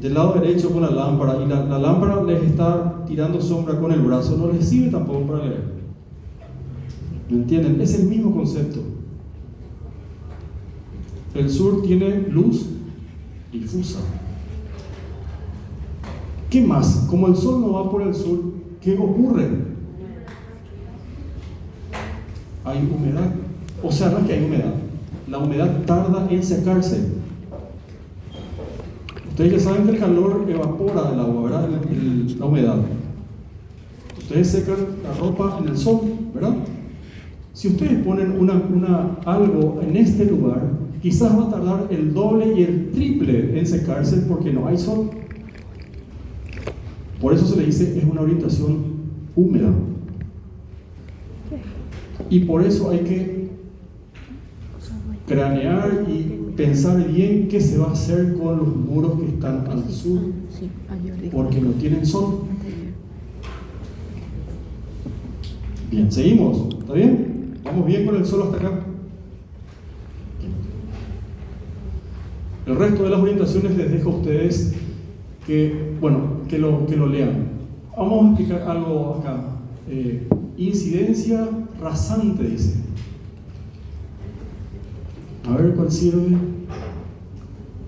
del lado derecho con la lámpara y la lámpara les está tirando sombra con el brazo, no les sirve tampoco para leer. ¿Me entienden? Es el mismo concepto. El sur tiene luz difusa. ¿Qué más? Como el sol no va por el sur, ¿qué ocurre? Hay humedad. O sea, no es que hay humedad. La humedad tarda en secarse. Ustedes ya saben que el calor evapora del agua, ¿verdad? La humedad. Ustedes secan la ropa en el sol, ¿verdad? Si ustedes ponen algo en este lugar, quizás va a tardar el doble y el triple en secarse porque no hay sol. Por eso se le dice es una orientación húmeda. Y por eso hay que cranear y pensar bien qué se va a hacer con los muros que están al sur, porque no tienen sol. Bien, seguimos. ¿Está bien? ¿Vamos bien con el sol hasta acá? El resto de las orientaciones les dejo a ustedes que lo lean. Vamos a explicar algo acá. Incidencia rasante, dice. A ver cuál sirve.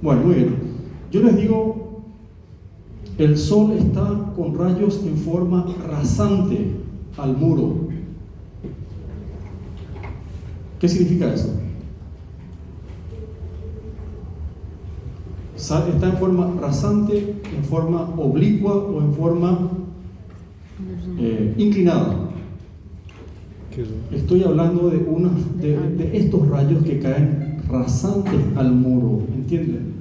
Bueno, muy bien. Yo les digo, el sol está con rayos en forma rasante al muro. ¿Qué significa eso? Está en forma rasante, en forma oblicua o en forma inclinada. Estoy hablando de estos rayos que caen rasantes al muro, ¿entienden?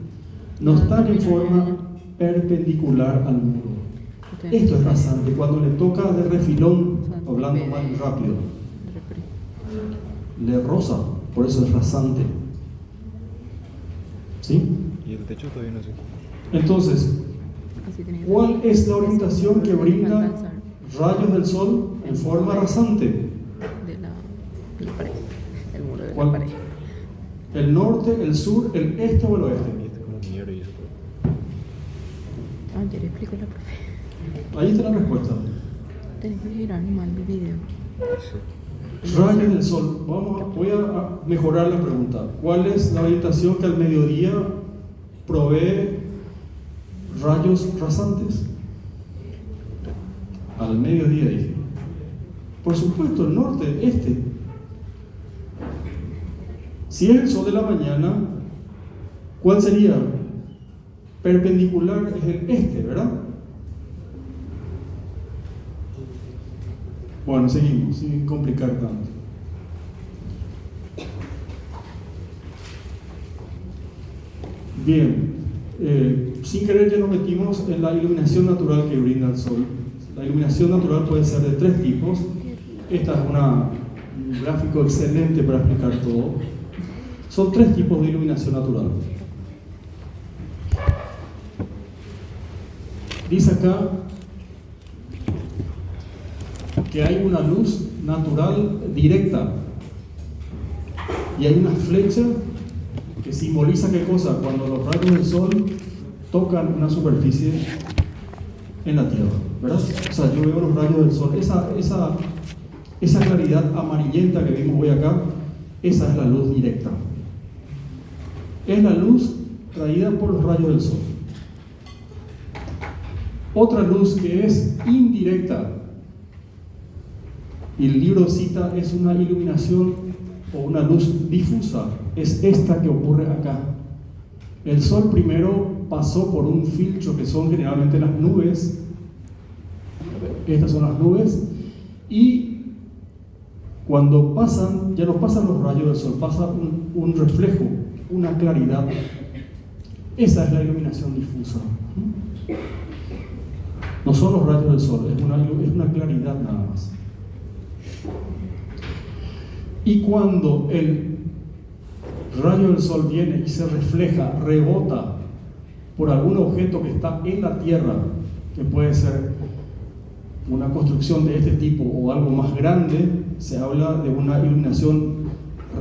No están en forma perpendicular al muro. Esto es rasante, cuando le toca de refilón, hablando más rápido, le roza, por eso es rasante. ¿Sí? Y el techo todavía no sé. Entonces, ¿cuál es la orientación que brinda rayos del sol en forma rasante? De la pared, el muro de ¿Cuál? la pared. ¿El norte, el sur, el este o el oeste? Y este como nieve y eso. Ah, ya le explico la profe. Ahí está la respuesta. Tenés que mirar mal el video. Rayos del sol. Voy a mejorar la pregunta. ¿Cuál es la orientación que al mediodía provee rayos rasantes? Al mediodía dije. Por supuesto, el norte, este. Si es el sol de la mañana, ¿cuál sería? Perpendicular es el este, ¿verdad? Bueno, seguimos, sin complicar tanto. Bien, sin querer ya nos metimos en la iluminación natural que brinda el sol. La iluminación natural puede ser de 3 tipos. Esta es un gráfico excelente para explicar todo. Son 3 tipos de iluminación natural. Dice acá que hay una luz natural directa y hay una flecha que simboliza qué cosa, cuando los rayos del sol tocan una superficie en la tierra, ¿verdad? O sea, yo veo los rayos del sol, esa claridad amarillenta que vimos hoy acá, esa es la luz directa. Es la luz traída por los rayos del sol. Otra luz que es indirecta, y el libro cita, es una iluminación o una luz difusa, es esta que ocurre acá. El sol primero pasó por un filtro que son generalmente las nubes, estas son las nubes, y cuando pasan, ya no pasan los rayos del sol, pasa un reflejo, una claridad. Esa es la iluminación difusa. No son los rayos del sol, es una claridad nada más. Y cuando el rayo del sol viene y se refleja, rebota por algún objeto que está en la tierra, que puede ser una construcción de este tipo o algo más grande, se habla de una iluminación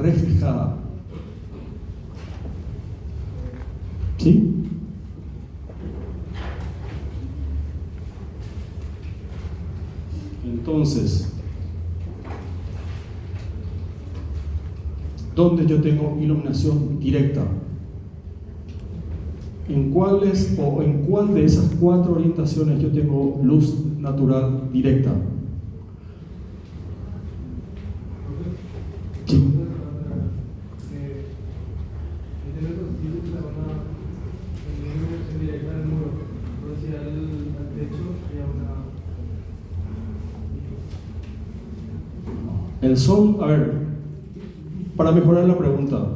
reflejada. ¿Sí? Entonces, ¿dónde yo tengo iluminación directa? ¿En cuál de esas 4 orientaciones yo tengo luz natural directa? Sí. El sol, a ver, para mejorar la pregunta,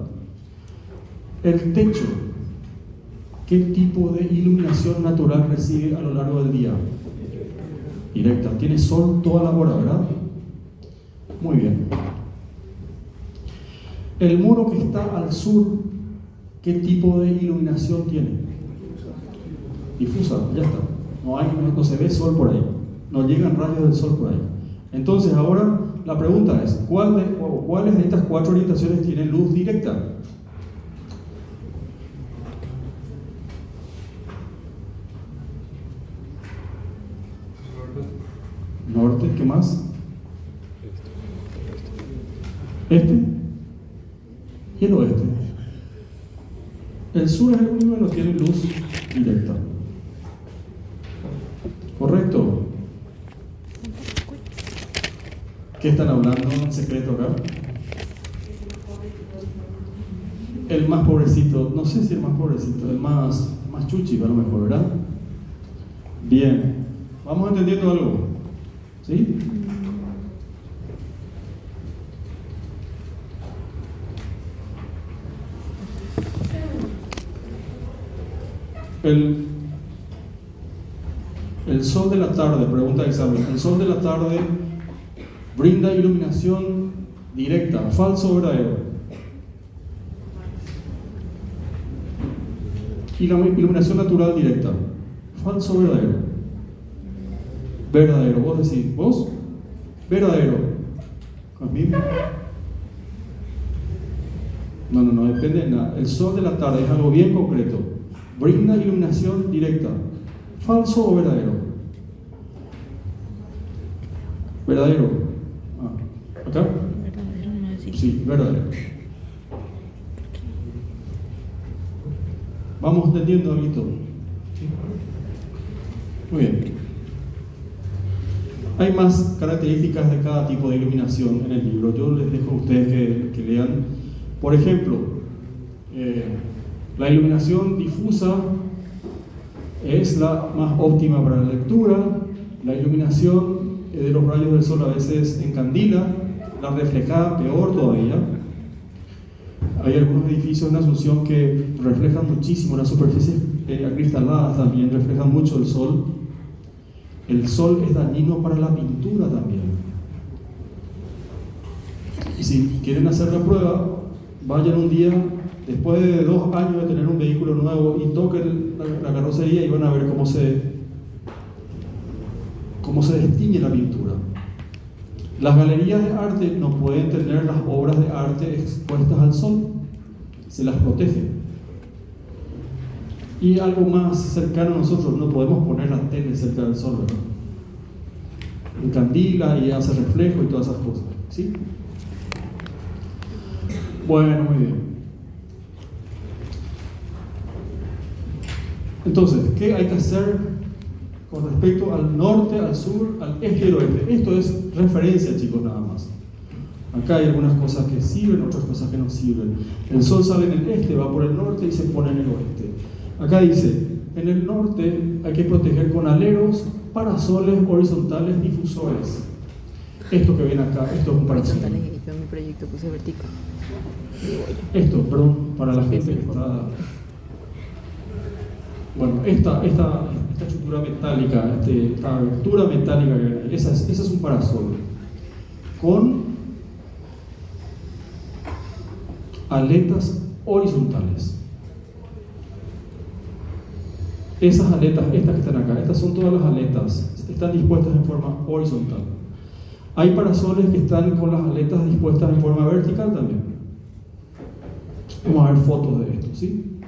el techo, ¿qué tipo de iluminación natural recibe a lo largo del día? Directa, tiene sol toda la hora, ¿verdad? Muy bien. El muro que está al sur, ¿qué tipo de iluminación tiene? Difusa, ya está. No se ve sol por ahí, no llegan rayos del sol por ahí. Entonces ahora la pregunta es, ¿cuáles de estas 4 orientaciones tienen luz directa? Norte, ¿qué más? Este y el oeste. El sur es el único que no tiene luz directa. ¿Correcto? ¿Qué están hablando en secreto acá? El más pobrecito, no sé si el más pobrecito, el más chuchi a lo mejor, ¿verdad? Bien, ¿vamos entendiendo algo? ¿Sí? El sol de la tarde, pregunta de examen, el sol de la tarde brinda iluminación directa, falso o verdadero. Y la iluminación natural directa, falso o verdadero. Verdadero, vos decís, ¿vos? Verdadero. ¿Conmigo? No, depende de nada. El sol de la tarde es algo bien concreto. Brinda iluminación directa, falso o verdadero. Verdadero. ¿Acá? Verdadero, no decir. Sí, verdadero. Vamos entendiendo algo. Muy bien. Hay más características de cada tipo de iluminación en el libro. Yo les dejo a ustedes que lean. Por ejemplo, la iluminación difusa es la más óptima para la lectura. La iluminación de los rayos del sol a veces encandila, la reflejada peor todavía. Hay algunos edificios en Asunción que reflejan muchísimo, las superficies acristaladas también reflejan mucho el sol. El sol es dañino para la pintura también. Y si quieren hacer la prueba, vayan un día, después de 2 años de tener un vehículo nuevo, y toquen la carrocería y van a ver cómo se destiñe la pintura. Las galerías de arte no pueden tener las obras de arte expuestas al sol, se las protege. Y algo más cercano a nosotros, no podemos poner la tele cerca del sol, ¿verdad? Encandila y hace reflejo y todas esas cosas, ¿sí? Bueno, muy bien. Entonces, ¿qué hay que hacer con respecto al norte, al sur, al este y al oeste? Esto es referencia, chicos, nada más. Acá hay algunas cosas que sirven, otras cosas que no sirven. El sol sale en el este, va por el norte y se pone en el oeste. Acá dice, en el norte hay que proteger con aleros, parasoles horizontales difusores. Esto que ven acá, esto es un parasol. Yo en mi proyecto puse vertical. Esto, perdón, para la gente que está... Bueno, esta estructura metálica, esta abertura metálica que ven ahí, esa es un parasol. Con aletas horizontales. Esas aletas, estas que están acá, estas son todas las aletas, están dispuestas en forma horizontal. Hay parasoles que están con las aletas dispuestas en forma vertical también. Vamos a ver fotos de esto, ¿sí?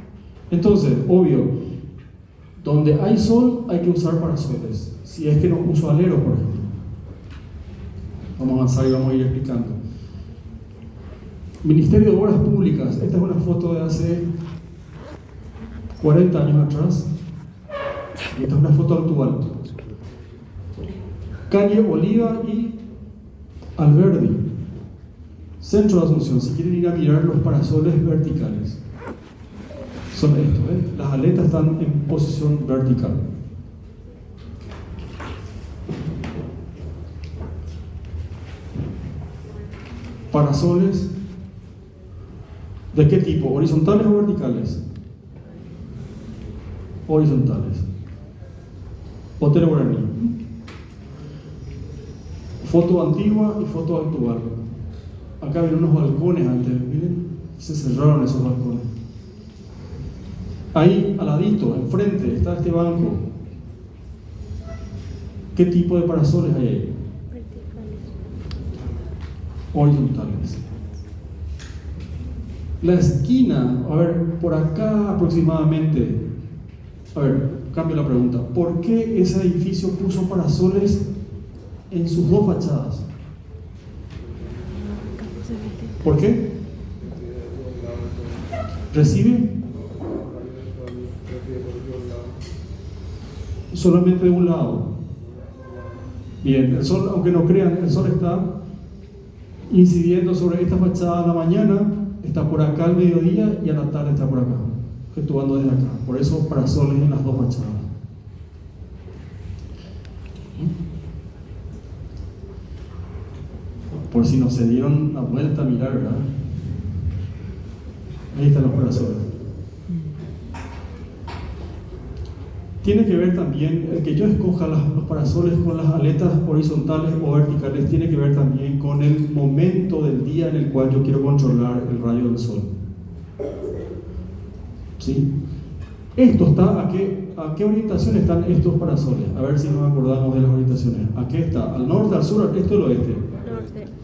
Entonces, obvio, donde hay sol hay que usar parasoles. Si es que no uso aleros, por ejemplo. Vamos a avanzar y vamos a ir explicando. Ministerio de Obras Públicas. Esta es una foto de hace 40 años atrás. Y esta es una foto actual. Calle Oliva y Alberdi, centro de Asunción. Si quieren ir a mirar los parasoles verticales, son estos, ¿eh? Las aletas están en posición vertical. Parasoles, ¿de qué tipo? ¿Horizontales o verticales? Horizontales. Hotel Guaraní. Foto antigua y foto actual. Acá ven unos balcones antes, miren, se cerraron esos balcones. Ahí, al ladito, enfrente, está este banco. ¿Qué tipo de parasoles hay ahí? Horizontales. La esquina, a ver, por acá aproximadamente. A ver, cambio la pregunta. ¿Por qué ese edificio puso parasoles en sus 2 fachadas? ¿Por qué? ¿Recibe? Solamente de un lado. Bien, el sol, aunque no crean, el sol está incidiendo sobre esta fachada a la mañana, está por acá al mediodía y a la tarde está por acá, actuando desde acá. Por eso parasoles en las 2 fachadas. Por si no se dieron la vuelta a mirar, ¿verdad? Ahí están los parasoles. Tiene que ver también, el que yo escoja los parasoles con las aletas horizontales o verticales, tiene que ver también con el momento del día en el cual yo quiero controlar el rayo del sol. ¿Sí? Esto está, ¿a qué orientación están estos parasoles? A ver si nos acordamos de las orientaciones. ¿A qué está? ¿Al norte, al sur, al este o al oeste?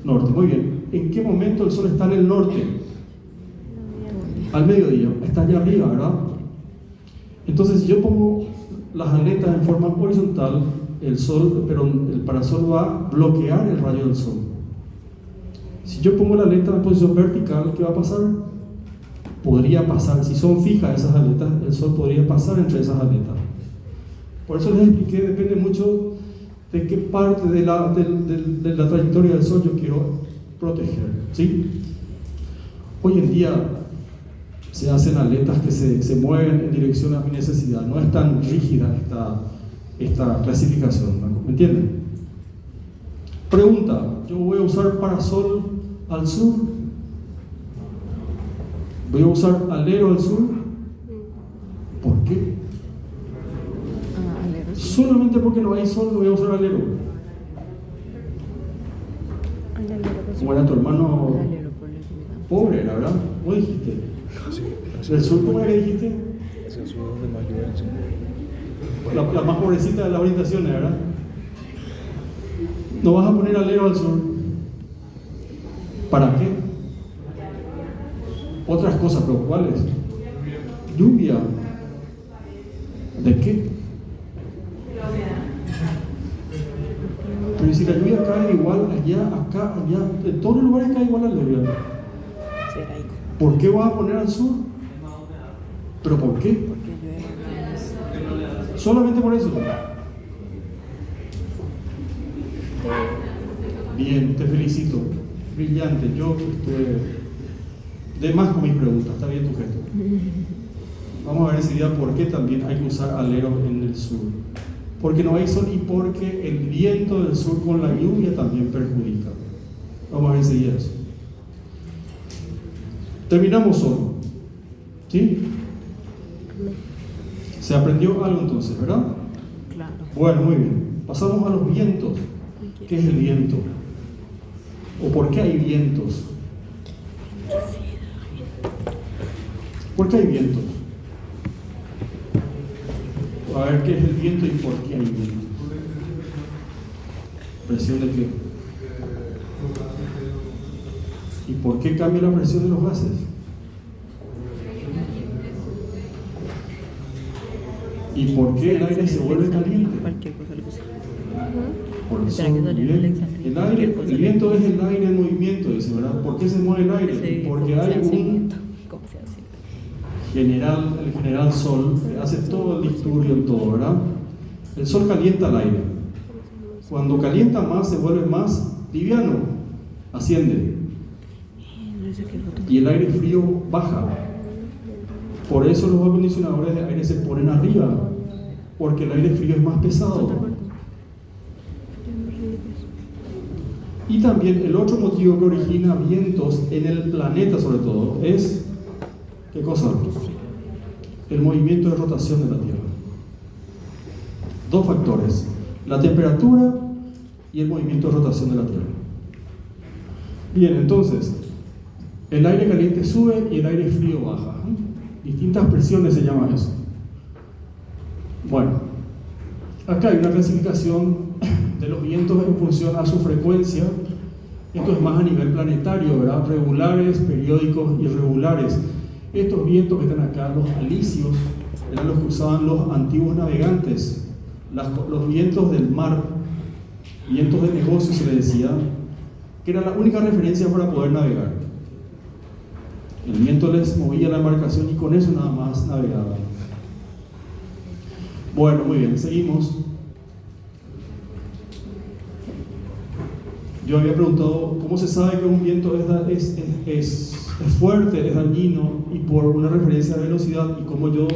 Norte, muy bien. ¿En qué momento el sol está en el norte? Al mediodía. Está allá arriba, ¿verdad? Entonces, si yo pongo las aletas en forma horizontal, el parasol va a bloquear el rayo del sol. Si yo pongo la aleta en posición vertical, ¿qué va a pasar? Podría pasar, si son fijas esas aletas, el sol podría pasar entre esas aletas. Por eso les expliqué, depende mucho de qué parte de la trayectoria del Sol yo quiero proteger, ¿sí? Hoy en día se hacen aletas que se mueven en dirección a mi necesidad. No es tan rígida esta clasificación, ¿me entienden? Pregunta, ¿yo voy a usar parasol al sur? ¿Voy a usar alero al sur? ¿Por qué? Alero. Solamente porque no hay sol no voy a usar alero. Como era tu hermano Alero por la lluvia. pobre, era, ¿verdad? ¿Vos dijiste? Sí, ¿Del sur cómo era que dijiste? hacia el sur donde más llueve, sí. La más pobrecita de las orientaciones, ¿verdad? No vas a poner alero al sur. ¿Para qué? Otras cosas, pero ¿cuáles? Lluvia. ¿De qué? Pero si la lluvia cae igual allá, acá, allá, en todos los lugares cae igual la lluvia. Será ahí. ¿Por qué vas a poner al sur? ¿Pero por qué? Porque llueve más. Solamente por eso. Bien, te felicito. Brillante. Yo estuve de más con mis preguntas. Está bien tu gesto. Vamos a ver enseguida por qué también hay que usar alero en el sur. Porque no hay sol y porque el viento del sur con la lluvia también perjudica. Vamos a ver enseguida eso. Terminamos solo. ¿Sí? Se aprendió algo entonces, ¿verdad? Claro. Bueno, muy bien. Pasamos a los vientos. ¿Qué es el viento? ¿O por qué hay vientos? ¿Por qué hay vientos? A ver, ¿qué es el viento y por qué hay viento? ¿Presión de qué? ¿Y por qué cambia la presión de los gases? ¿Y por qué el aire se vuelve caliente? Cualquier cosa le puse. Por eso, Será que salió bien, el examen. el aire, el viento es el aire en movimiento, dice, ¿verdad? ¿Por qué se mueve el aire? Sí, Porque ¿cómo se hay hace? un ¿Cómo se hace? el general Sol, que hace todo el disturbio en todo, ¿verdad? El Sol calienta el aire. Cuando calienta más, se vuelve más liviano, asciende. Y el aire frío baja. Por eso los acondicionadores de aire se ponen arriba, porque el aire frío es más pesado. Y también el otro motivo que origina vientos en el planeta, sobre todo, es ¿qué cosa? El movimiento de rotación de la Tierra. Dos factores: la temperatura y el movimiento de rotación de la Tierra. Bien, entonces, el aire caliente sube y el aire frío baja. Distintas presiones se llama eso. Bueno, acá hay una clasificación de los vientos en función a su frecuencia. Esto es más a nivel planetario, ¿verdad? Regulares, periódicos, irregulares. Estos vientos que están acá, los alisios, eran los que usaban los antiguos navegantes. Los vientos del mar, vientos de negocio se le decía, que era la única referencia para poder navegar. El viento les movía la embarcación y con eso nada más navegaban. Bueno, muy bien, seguimos. Yo había preguntado cómo se sabe que un viento es fuerte, es dañino, y por una referencia de velocidad, y cómo yo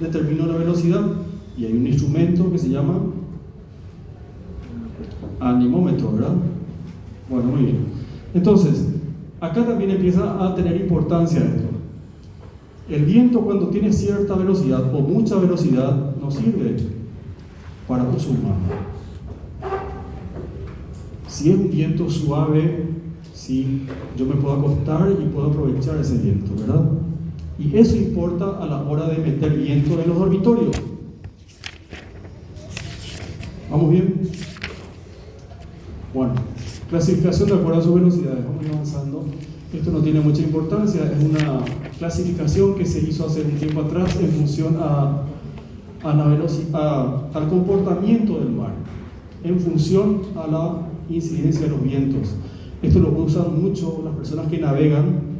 determino la velocidad. Y hay un instrumento que se llama anemómetro, ¿verdad? Bueno, muy bien. Entonces, acá también empieza a tener importancia esto. El viento, cuando tiene cierta velocidad o mucha velocidad, nos sirve para uso humano. Si es un viento suave, sí, yo me puedo acostar y puedo aprovechar ese viento, ¿verdad? Y eso importa a la hora de meter viento en los dormitorios. ¿Vamos bien? Bueno, clasificación de acuerdo a sus velocidades. Vamos a ir avanzando. Esto no tiene mucha importancia, es una clasificación que se hizo hace un tiempo atrás en función al comportamiento del mar, en función a la incidencia de los vientos. Esto lo usan mucho las personas que navegan.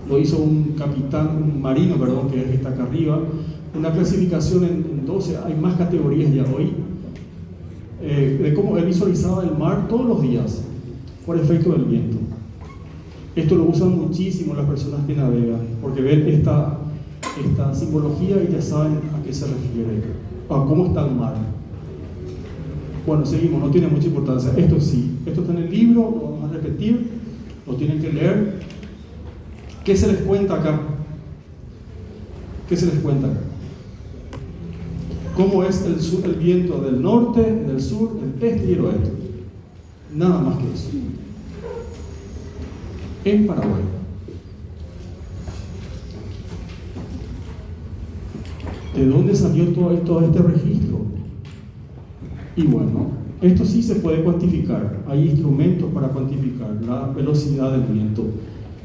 Lo hizo un marino, que es el que está acá arriba. Una clasificación en 12, hay más categorías ya hoy. de cómo él visualizaba el mar todos los días por efecto del viento. Esto lo usan muchísimo las personas que navegan, porque ven esta simbología y ya saben a qué se refiere, a cómo está el mar. Bueno, seguimos, no tiene mucha importancia. Esto sí, esto está en el libro, lo vamos a repetir, lo tienen que leer. ¿Qué se les cuenta acá? ¿Qué se les cuenta acá? ¿Cómo es el viento del norte, del sur, del este y el oeste? Nada más que eso. En Paraguay. ¿De dónde salió todo este registro? Y bueno, esto sí se puede cuantificar. Hay instrumentos para cuantificar la velocidad del viento.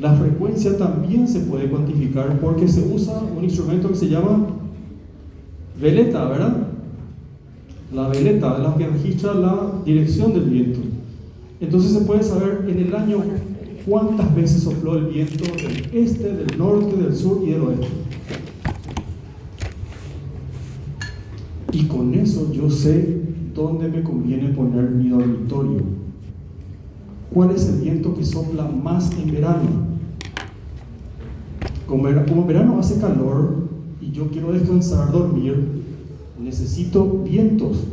La frecuencia también se puede cuantificar porque se usa un instrumento que se llama veleta, ¿verdad? La veleta es la que registra la dirección del viento. Entonces se puede saber en el año cuántas veces sopló el viento del este, del norte, del sur y del oeste. Y con eso yo sé dónde me conviene poner mi dormitorio. ¿Cuál es el viento que sopla más en verano? Como en verano hace calor y yo quiero descansar, dormir, necesito vientos.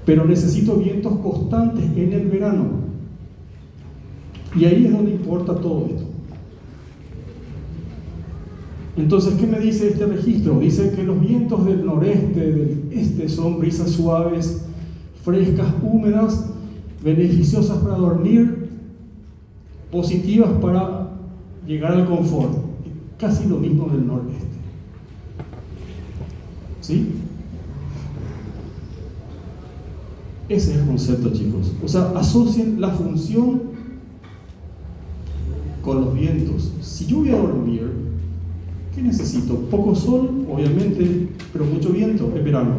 Pero necesito vientos constantes en el verano. Y ahí es donde importa todo esto. Entonces, ¿qué me dice este registro? Dice que los vientos del noreste, del este son brisas suaves, frescas, húmedas, beneficiosas para dormir, positivas para llegar al confort. Casi lo mismo del noreste. ¿Sí? Ese es el concepto, chicos. O sea, asocien la función con los vientos. Si yo voy a dormir, ¿qué necesito? Poco sol, obviamente, pero mucho viento en verano.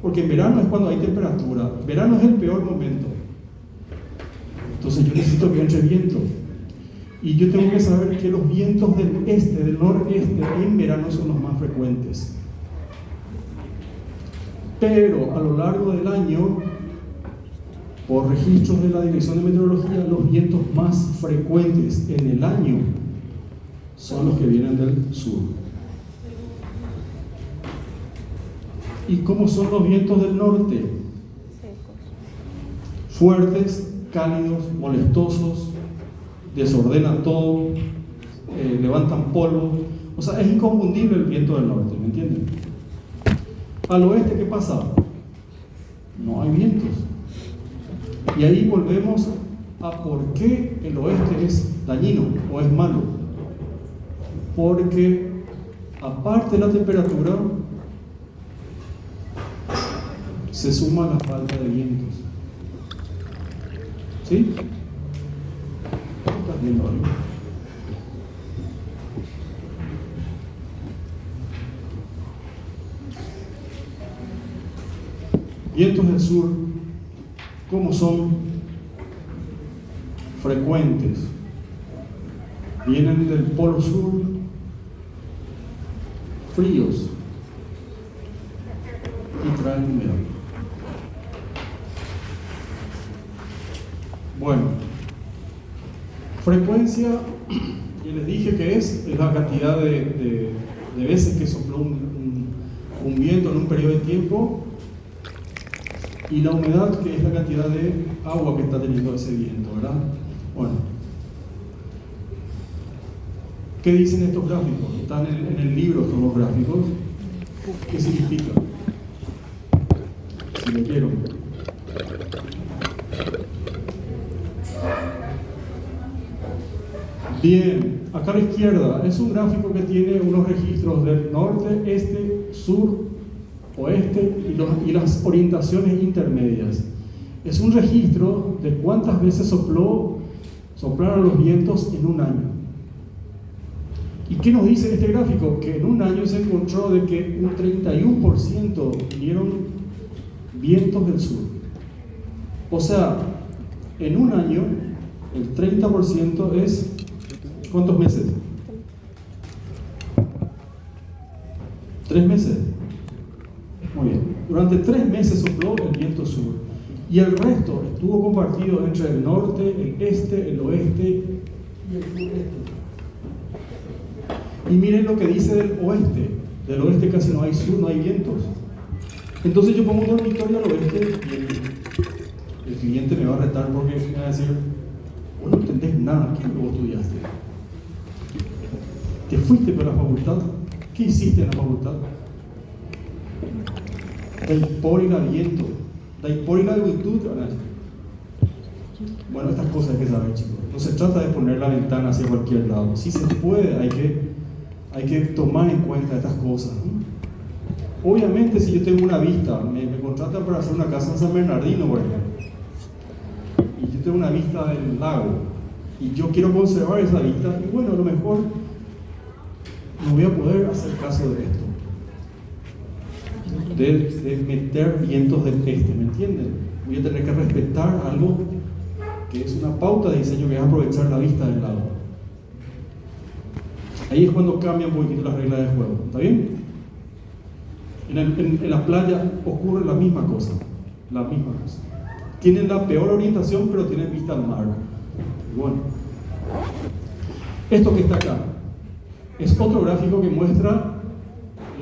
Porque en verano es cuando hay temperatura. Verano es el peor momento. Entonces yo necesito que entre viento. Y yo tengo que saber que los vientos del este, del noreste, en verano son los más frecuentes. Pero a lo largo del año, por registros de la Dirección de Meteorología, los vientos más frecuentes en el año son los que vienen del sur. ¿Y cómo son los vientos del norte? Fuertes, cálidos, molestosos, desordenan todo, levantan polvo. O sea, es inconfundible el viento del norte, ¿me entienden? Al oeste, ¿qué pasa? No hay vientos. Y ahí volvemos a por qué el oeste es dañino o es malo. Porque aparte de la temperatura, se suma la falta de vientos. ¿Sí? ¿Estás viendo algo? Vientos del sur, ¿cómo son? Frecuentes. Vienen del polo sur, fríos, y traen humedad. Bueno, frecuencia, y les dije que es la cantidad de veces que sopló un viento en un periodo de tiempo, y la humedad, que es la cantidad de agua que está teniendo ese viento, ¿verdad? Bueno, ¿qué dicen estos gráficos? Están en el libro estos dos gráficos. ¿Qué significa? Si lo quiero. Bien, acá a la izquierda es un gráfico que tiene unos registros del norte, este, sur, oeste y las orientaciones intermedias. Es un registro de cuántas veces soplaron los vientos en un año. ¿Y qué nos dice este gráfico? Que en un año se encontró de que un 31% vinieron vientos del sur. O sea, en un año el 30% es ¿cuántos meses? 3 meses. Muy bien. Durante 3 meses sopló el viento sur y el resto estuvo compartido entre el norte, el este, el oeste y el sureste. Y miren lo que dice del oeste. Del oeste casi no hay sur, no hay vientos. Entonces yo pongo un dormitorio al oeste y el cliente me va a retar porque me va a decir: vos no entendés nada, ¿qué es lo que vos estudiaste? ¿Te fuiste para la facultad? ¿Qué hiciste en la facultad? Dai por y viento, dai por y la virtud. Bueno, estas cosas hay que saber, chicos. No se trata de poner la ventana hacia cualquier lado. Si se puede, hay que tomar en cuenta estas cosas, ¿no? Obviamente, si yo tengo una vista, me contratan para hacer una casa en San Bernardino, por ejemplo, y yo tengo una vista del lago, y yo quiero conservar esa vista, y bueno, a lo mejor no voy a poder hacer caso de esto, de meter vientos del este, ¿me entienden? Voy a tener que respetar algo que es una pauta de diseño, que es aprovechar la vista del lago. Ahí es cuando cambian un poquito las reglas de juego, ¿está bien? En la playa ocurre la misma cosa, Tienen la peor orientación, pero tienen vista al mar. Y bueno, esto que está acá es otro gráfico que muestra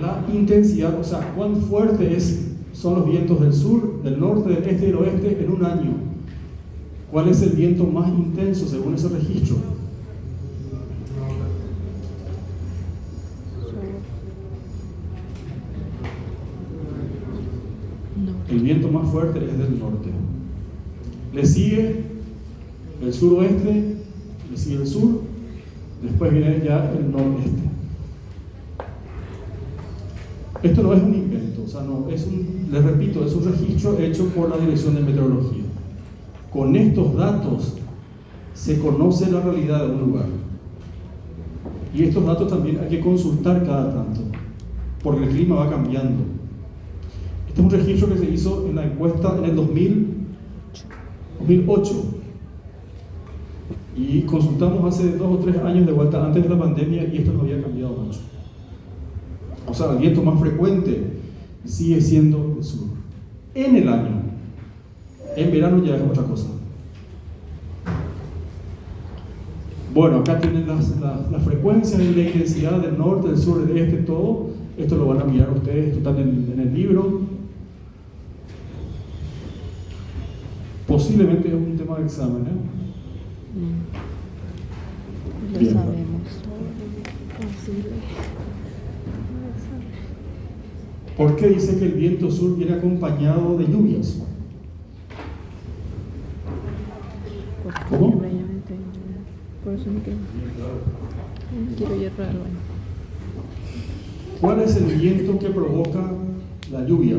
la intensidad, o sea, cuán fuertes son los vientos del sur, del norte, del este y del oeste en un año. ¿Cuál es el viento más intenso según ese registro? El viento más fuerte es del norte. Le sigue el suroeste, le sigue el sur, después viene ya el nordeste. Esto no es un invento, o sea, no, les repito, es un registro hecho por la Dirección de Meteorología. Con estos datos se conoce la realidad de un lugar. Y estos datos también hay que consultar cada tanto, porque el clima va cambiando. Este es un registro que se hizo en la encuesta en el 2008 y consultamos hace 2 o 3 años de vuelta antes de la pandemia y esto no había cambiado mucho. O sea, el viento más frecuente sigue siendo el sur en el año. En verano ya es otra cosa. Bueno, acá tienen las frecuencias y la intensidad del norte, del sur, del este, todo. Esto lo van a mirar ustedes, esto está en el libro. Posiblemente es un tema de examen, ¿eh? Lo Bien. sabemos. ¿Por qué dice que el viento sur viene acompañado de lluvias? ¿Cómo? Por eso me quiero llevar al baño. ¿Cuál es el viento que provoca la lluvia?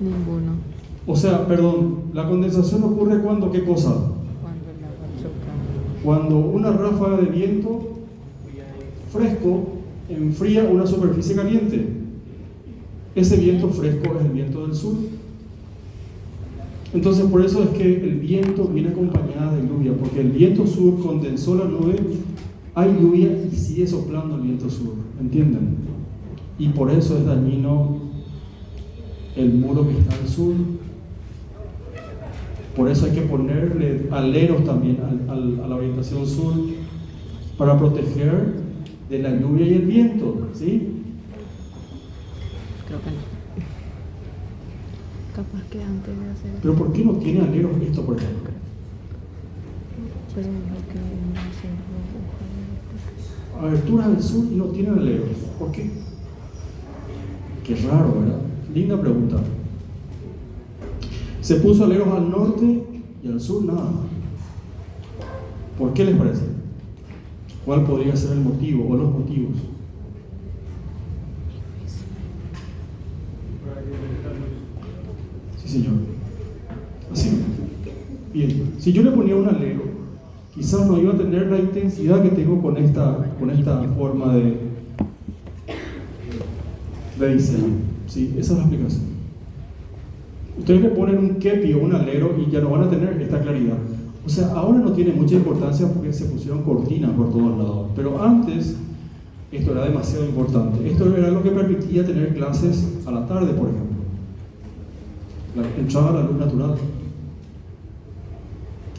Ninguno. O sea, perdón, la condensación ocurre cuando, ¿qué cosa? Cuando el agua choca. Cuando una ráfaga de viento fresco enfría una superficie caliente. Ese viento fresco es el viento del sur. Entonces, por eso es que el viento viene acompañado de lluvia, porque el viento sur condensó la nube, hay lluvia y sigue soplando el viento sur, ¿entienden? Y por eso es dañino el muro que está al sur. Por eso hay que ponerle aleros también a la orientación sur para proteger de la lluvia y el viento, ¿sí? Creo que no. Capaz que antes de hacer. Pero ¿por qué no tiene aleros esto, por ejemplo? Pero lo que no se Aberturas del sur y no tienen aleros. ¿Por qué? Qué raro, ¿verdad? Linda pregunta. Se puso aleros al norte y al sur nada. ¿Por qué les parece? ¿Cuál podría ser el motivo o los motivos? Sí, señor. Así. Bien. Si yo le ponía un alero, quizás no iba a tener la intensidad que tengo con esta forma de diseño. ¿Sí? Esa es la explicación. Ustedes le ponen un kepi o un alero y ya no van a tener esta claridad. O sea, ahora no tiene mucha importancia porque se pusieron cortinas por todos lados. Pero antes Esto era demasiado importante. Esto era lo que permitía tener clases a la tarde, por ejemplo. Entraba la luz natural.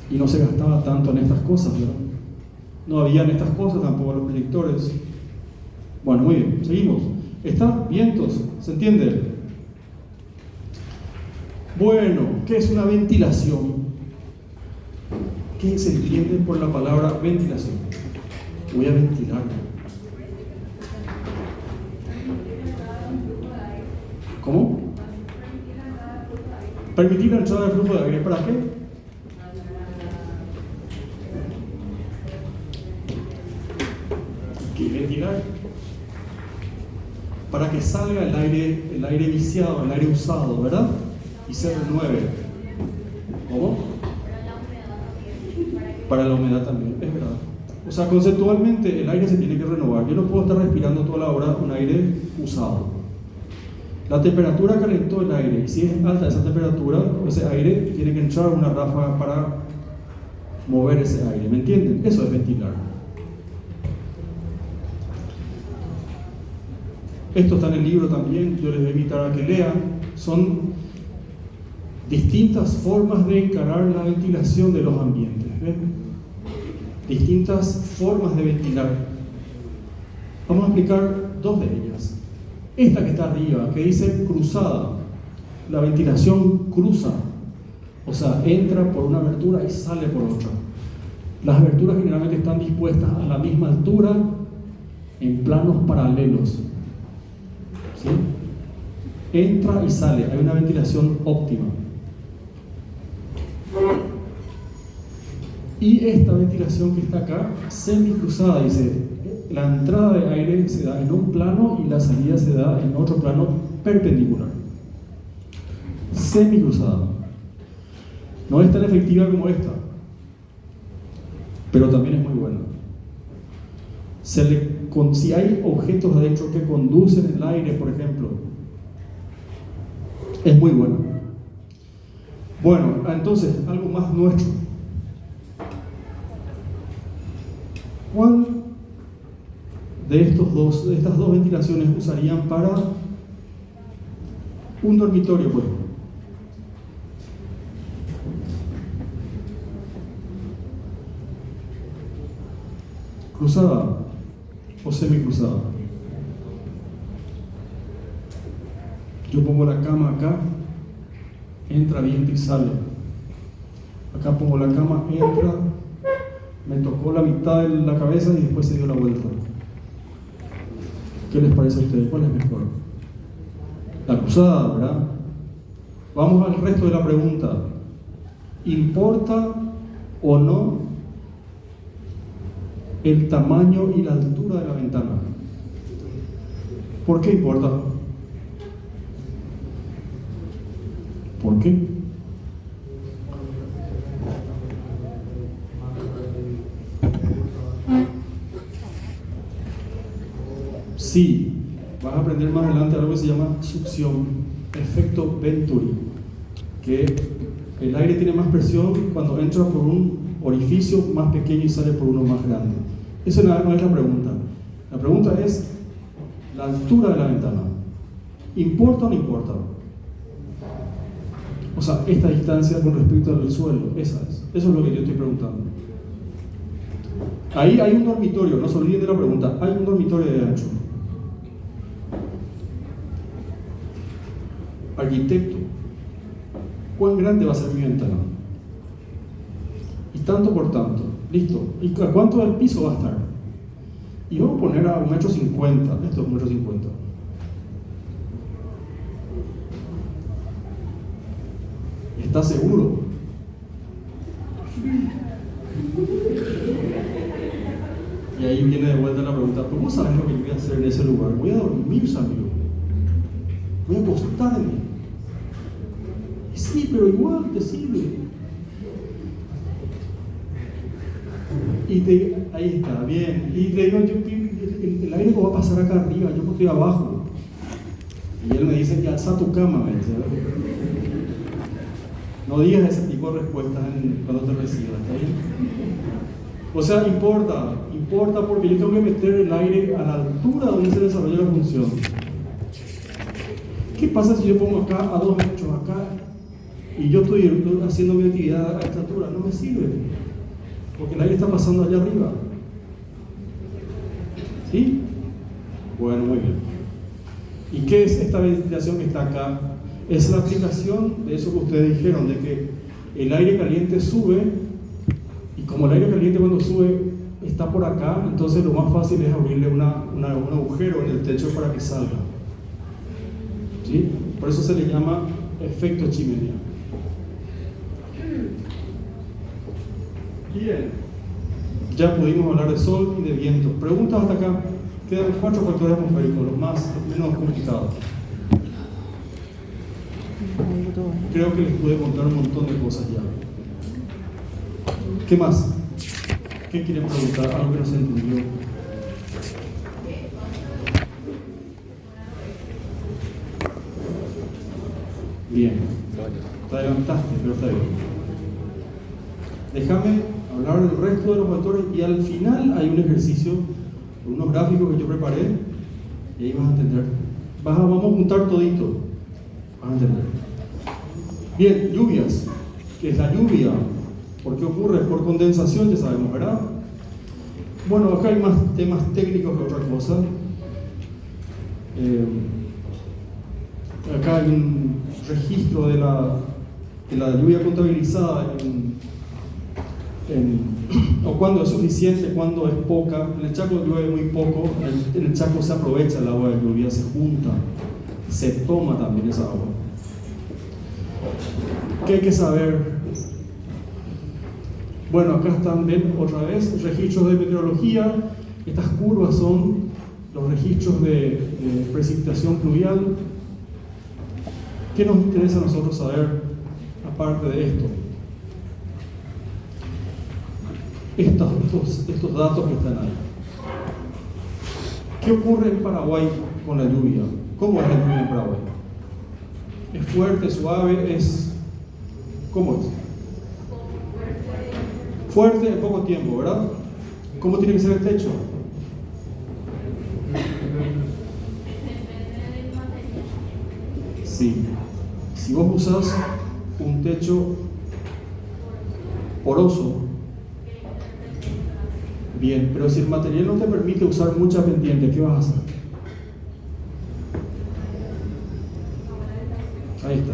Y no se gastaba tanto en estas cosas, ¿verdad? No habían estas cosas tampoco los proyectores. Bueno, muy bien, seguimos. Están vientos, ¿se entiende? Bueno, ¿qué es una ventilación? ¿Qué se entiende por la palabra ventilación? Voy a ventilar. ¿Cómo? Permitir la entrada de flujo de aire. ¿Para qué? ¿Qué ventilar? Para que salga el aire viciado, el aire usado, ¿verdad? Y se renueve. ¿Cómo? Para la humedad también, es verdad. O sea, conceptualmente el aire se tiene que renovar. Yo no puedo estar respirando toda la hora un aire usado. La temperatura calentó el aire, y si es alta esa temperatura, ese aire tiene que entrar una ráfaga para mover ese aire. ¿Me entienden? Eso es ventilar. Esto está en el libro también, yo les voy a invitar a que lean. Son distintas formas de encarar la ventilación de los ambientes. ¿Ven? Distintas formas de ventilar. Vamos a explicar dos de ellas. Esta que está arriba, que dice cruzada. La ventilación cruza. O sea, entra por una abertura y sale por otra. Las aberturas generalmente están dispuestas a la misma altura en planos paralelos. ¿Sí? Entra y sale, hay una ventilación óptima. Y esta ventilación que está acá, semicruzada, dice, la entrada de aire se da en un plano y la salida se da en otro plano perpendicular. Semicruzada. No es tan efectiva como esta, pero también es muy buena. Si hay objetos adentro que conducen el aire, por ejemplo, es muy bueno. Bueno, entonces, algo más nuestro. ¿Cuál de estas dos ventilaciones usarían para un dormitorio, por ejemplo? ¿Cruzada o semicruzada? Yo pongo la cama acá, entra viento y sale. Acá pongo la cama, entra, me tocó la mitad de la cabeza y después se dio la vuelta. ¿Qué les parece a ustedes? ¿Cuál es mejor? La cruzada, ¿verdad? Vamos al resto de la pregunta. ¿Importa o no el tamaño y la altura de la ventana? ¿Por qué importa? ¿Por qué? Sí, vas a aprender más adelante algo que se llama succión, efecto Venturi, que el aire tiene más presión cuando entra por un orificio más pequeño y sale por uno más grande. Eso no es la pregunta. La pregunta es la altura de la ventana. ¿Importa o no importa? O sea, esta distancia con respecto al suelo, eso es lo que yo estoy preguntando. Ahí hay un dormitorio, no se olviden de la pregunta, hay un dormitorio de ancho. Arquitecto, ¿cuán grande va a ser mi ventana? Y tanto por tanto, listo. ¿Y a cuánto del piso va a estar? Y vamos a poner a 1,50 m, esto es 1,50 m. ¿Estás seguro? Y ahí viene de vuelta la pregunta, ¿cómo sabes lo que yo voy a hacer en ese lugar? Voy a dormir, amigo. Voy a acostarme. Y sí, pero igual te sirve. Ahí está, bien. Y le digo, el aire va a pasar acá arriba, yo estoy abajo. Y él me dice que alza tu cama, me dice. No digas ese tipo de respuestas cuando te recibas, ¿está bien? O sea, importa porque yo tengo que meter el aire a la altura donde se desarrolla la función. ¿Qué pasa si yo pongo acá a 2 metros acá y yo estoy haciendo mi actividad a esta altura? No me sirve, porque el aire está pasando allá arriba. ¿Sí? Bueno, muy bien. ¿Y qué es esta ventilación que está acá? Es la aplicación de eso que ustedes dijeron, de que el aire caliente sube, y como el aire caliente cuando sube está por acá, entonces lo más fácil es abrirle un agujero en el techo para que salga. ¿Sí? Por eso se le llama efecto chimenea. Bien, ya pudimos hablar de sol y de viento. Preguntas hasta acá. Quedan 4 factores atmosféricos, los menos complicados. Creo que les pude contar un montón de cosas ya. ¿Qué más? ¿Qué quieren preguntar? Algo que no se entendió. Bien. Te adelantaste, pero está bien. Déjame hablar del resto de los factores y al final hay un ejercicio, unos gráficos que yo preparé y ahí vas a entender. Vamos a juntar todito. Vas a entender. Bien, lluvias. ¿Qué es la lluvia? ¿Por qué ocurre? Por condensación, ya sabemos, ¿verdad? Bueno, acá hay más temas técnicos que otra cosa. Acá hay un registro de la lluvia contabilizada o cuándo es suficiente, cuándo es poca. En el Chaco llueve muy poco, en el Chaco se aprovecha el agua de lluvia, se junta, se toma también esa agua. ¿Qué hay que saber? Bueno, acá están, ven otra vez, registros de meteorología. Estas curvas son los registros de precipitación pluvial. ¿Qué nos interesa a nosotros saber aparte de esto? Estos datos que están ahí. ¿Qué ocurre en Paraguay con la lluvia? ¿Cómo es la lluvia en Paraguay? ¿Es fuerte, suave? ¿Cómo es? Fuerte en poco tiempo, ¿verdad? ¿Cómo tiene que ser el techo? Sí. Si vos usas un techo poroso, bien, pero si el material no te permite usar mucha pendiente, ¿qué vas a hacer? Ahí está.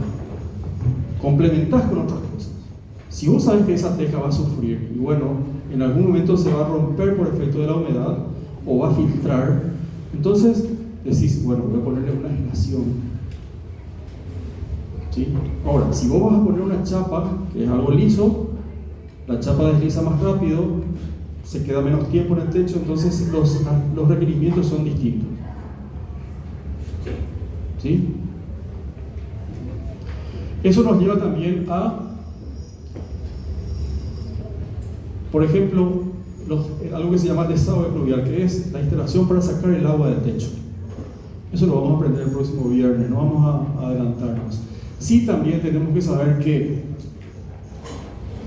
Complementás con otras cosas. Si vos sabes que esa teja va a sufrir, y bueno, en algún momento se va a romper por efecto de la humedad, o va a filtrar, entonces decís, bueno, voy a ponerle una aislación. ¿Sí? Ahora, si vos vas a poner una chapa, que es algo liso, la chapa desliza más rápido, se queda menos tiempo en el techo, entonces los requerimientos son distintos. ¿Sí? Eso nos lleva también a, por ejemplo, algo que se llama desagüe pluvial, que es la instalación para sacar el agua del techo. Eso lo vamos a aprender el próximo viernes, no vamos a adelantarnos. Sí, también tenemos que saber que,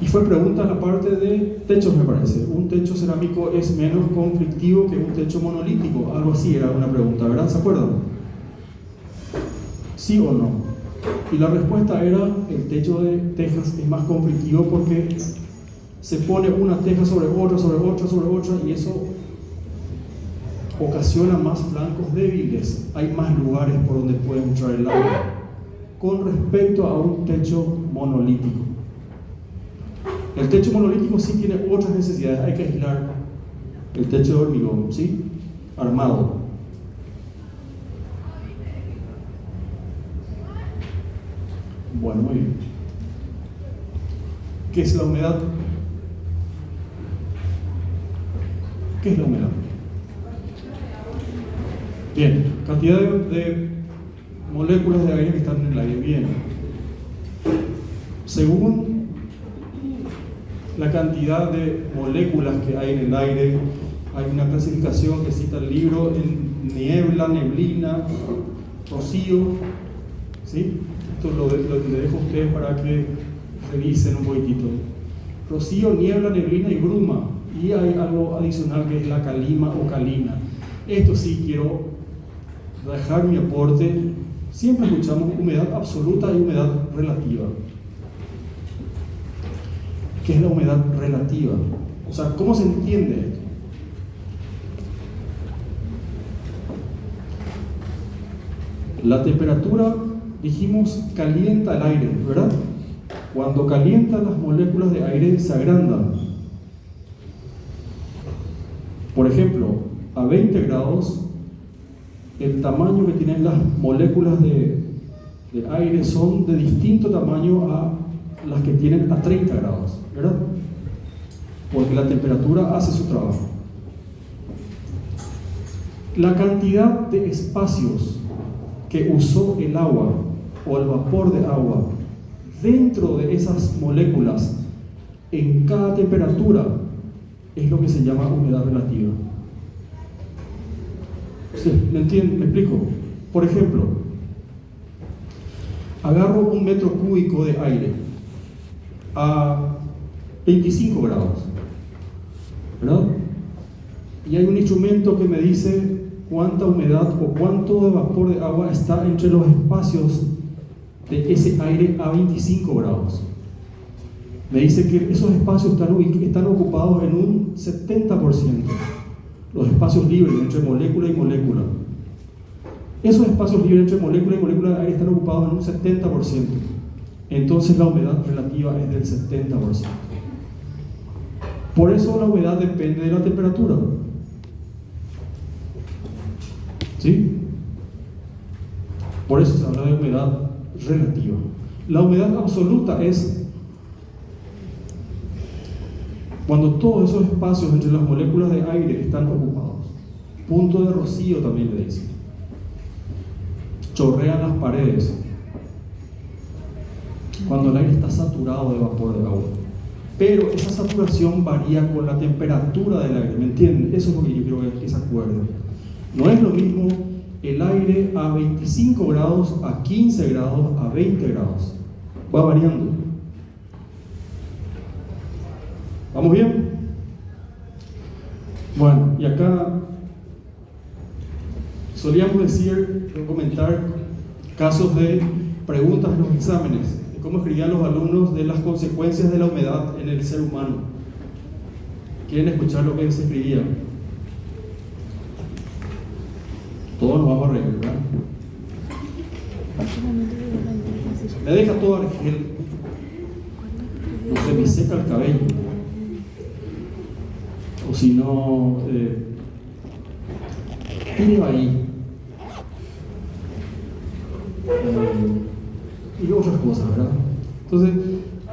y fue pregunta en la parte de techos, me parece, un techo cerámico es menos conflictivo que un techo monolítico, algo así era una pregunta, ¿verdad? ¿Se acuerdan? ¿Sí o no? Y la respuesta era, el techo de tejas es más conflictivo porque se pone una teja sobre otra, sobre otra, sobre otra, y eso ocasiona más flancos débiles, hay más lugares por donde puede entrar el agua con respecto a un techo monolítico. El techo monolítico sí tiene otras necesidades, hay que aislar el techo de hormigón, ¿sí? Armado. Bueno, muy bien. ¿Qué es la humedad? ¿Qué es la humedad? Bien, cantidad de moléculas de aire que están en el aire. Bien. Según la cantidad de moléculas que hay en el aire, hay una clasificación que cita el libro en niebla, neblina, rocío. ¿Sí? Esto lo dejo a ustedes para que revisen un poquitito. Rocío, niebla, neblina y bruma. Y hay algo adicional que es la calima o calina. Esto sí quiero dejar mi aporte. Siempre escuchamos humedad absoluta y humedad relativa. ¿Qué es la humedad relativa? O sea, ¿cómo se entiende esto? La temperatura, dijimos, calienta el aire, ¿verdad? Cuando calienta, las moléculas de aire se agrandan. Por ejemplo, a 20 grados, el tamaño que tienen las moléculas de aire son de distinto tamaño a las que tienen a 30 grados, ¿verdad? Porque la temperatura hace su trabajo. La cantidad de espacios que usó el agua o el vapor de agua dentro de esas moléculas en cada temperatura es lo que se llama humedad relativa. ¿Sí? ¿Me entienden? ¿Me explico? Por ejemplo, agarro un metro cúbico de aire a 25 grados, ¿verdad? Y hay un instrumento que me dice cuánta humedad o cuánto de vapor de agua está entre los espacios de ese aire a 25 grados. Me dice que esos espacios están ocupados en un 70%, los espacios libres entre molécula y molécula. Esos espacios libres entre molécula y molécula de aire están ocupados en un 70%. Entonces la humedad relativa es del 70%. Por eso la humedad depende de la temperatura. ¿Sí? Por eso se habla de humedad relativa. La humedad absoluta es cuando todos esos espacios entre las moléculas de aire están ocupados. Punto de rocío también le dicen. Chorrean las paredes cuando el aire está saturado de vapor de agua. Pero esa saturación varía con la temperatura del aire, ¿me entienden? Eso es lo que yo quiero que se acuerden. No es lo mismo el aire a 25 grados, a 15 grados, a 20 grados. Va variando. ¿Vamos bien? Bueno, y acá solíamos comentar casos de preguntas en los exámenes, de cómo escribían los alumnos de las consecuencias de la humedad en el ser humano. ¿Quieren escuchar lo que se escribía? Todos nos vamos a reír, ¿verdad? Me deja todo argel, no se me seca el cabello, o si no, tiene ahí. Y otras cosas, ¿verdad? Entonces,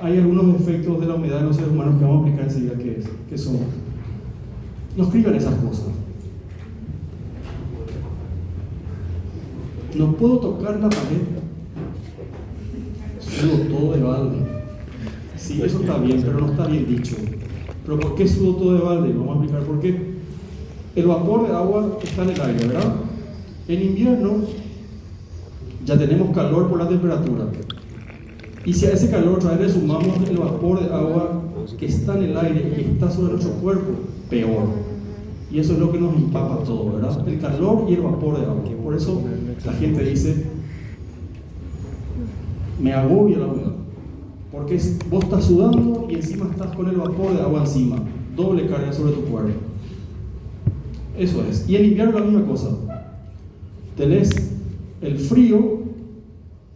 hay algunos efectos de la humedad en los seres humanos que vamos a explicar enseguida qué son. No escriban esas cosas. No puedo tocar la pared, sudo todo de balde. Sí, eso está bien, pero no está bien dicho. ¿Pero por qué sudo todo de balde? Vamos a explicar por qué. El vapor de agua está en el aire, ¿verdad? En invierno ya tenemos calor por la temperatura. Y si a ese calor otra vez le sumamos el vapor de agua que está en el aire y que está sobre nuestro cuerpo, peor. Y eso es lo que nos empapa todo, ¿verdad? El calor y el vapor de agua. Por eso la gente dice, me agobia la humedad. Porque vos estás sudando y encima estás con el vapor de agua encima. Doble carga sobre tu cuerpo. Eso es. Y en invierno la misma cosa. Tenés el frío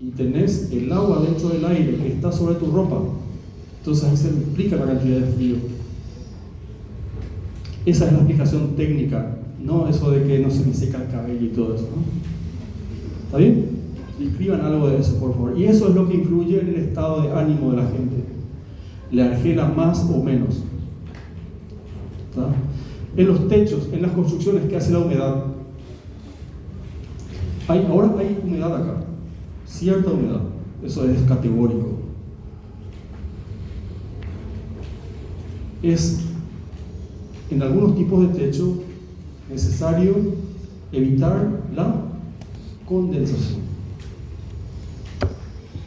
y tenés el agua dentro del aire que está sobre tu ropa. Entonces ahí se multiplica la cantidad de frío. Esa es la explicación técnica, no eso de que no se me seca el cabello y todo eso, ¿no? ¿Está bien? Escriban algo de eso, por favor. Y eso es lo que influye en el estado de ánimo de la gente. Le argela más o menos. ¿Está? En los techos, en las construcciones, ¿qué hace la humedad? Ahora hay humedad acá, cierta humedad, eso es categórico. Es en algunos tipos de techo necesario evitar la condensación.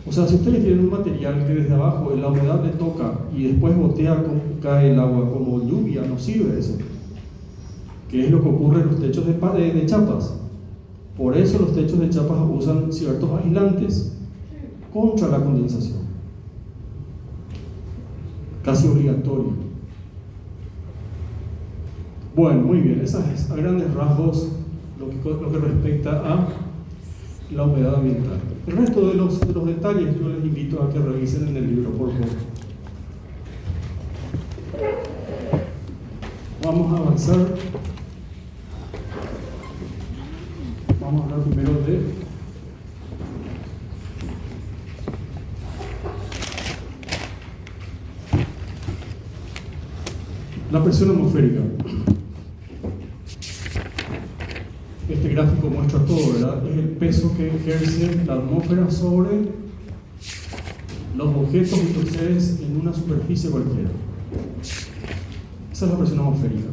O sea, si ustedes tienen un material que desde abajo la humedad le toca y después gotea, cae el agua como lluvia, no sirve eso. Que es lo que ocurre en los techos de chapas. Por eso los techos de chapas usan ciertos aislantes contra la condensación. Casi obligatorio. Bueno, muy bien, esas es a grandes rasgos lo que respecta a la humedad ambiental. El resto de los detalles yo les invito a que revisen en el libro, por favor. Vamos a avanzar. Vamos a hablar primero de la presión atmosférica. Este gráfico muestra todo, ¿verdad? Es el peso que ejerce la atmósfera sobre los objetos y los seres en una superficie cualquiera. Esa es la presión atmosférica.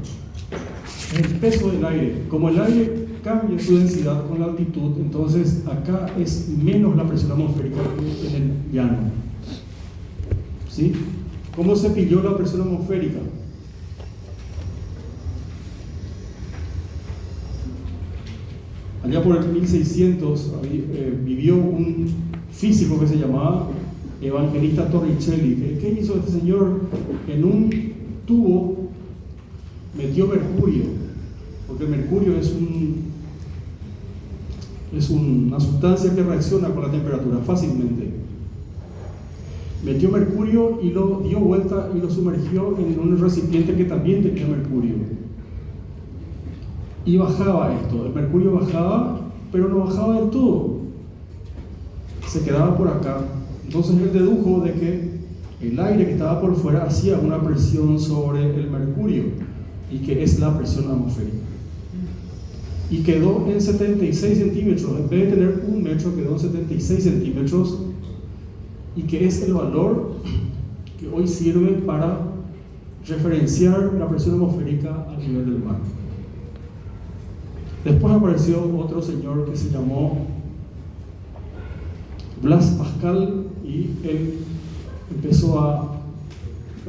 Es el peso del aire. Como el aire cambia su densidad con la altitud, entonces acá es menos la presión atmosférica que en el llano. ¿Sí? ¿Cómo se pilló la presión atmosférica? Allá por el 1600 vivió un físico que se llamaba Evangelista Torricelli. ¿Qué hizo este señor? En un tubo metió mercurio, porque el mercurio es una sustancia que reacciona con la temperatura fácilmente. Metió mercurio y lo dio vuelta y lo sumergió en un recipiente que también tenía mercurio. Y bajaba esto, el mercurio bajaba, pero no bajaba del todo, se quedaba por acá. Entonces él dedujo de que el aire que estaba por fuera hacía una presión sobre el mercurio, y que es la presión atmosférica. Y quedó en 76 centímetros, en vez de tener 1 metro, quedó en 76 centímetros, y que es el valor que hoy sirve para referenciar la presión atmosférica a nivel del mar. Después apareció otro señor que se llamó Blaise Pascal, y él empezó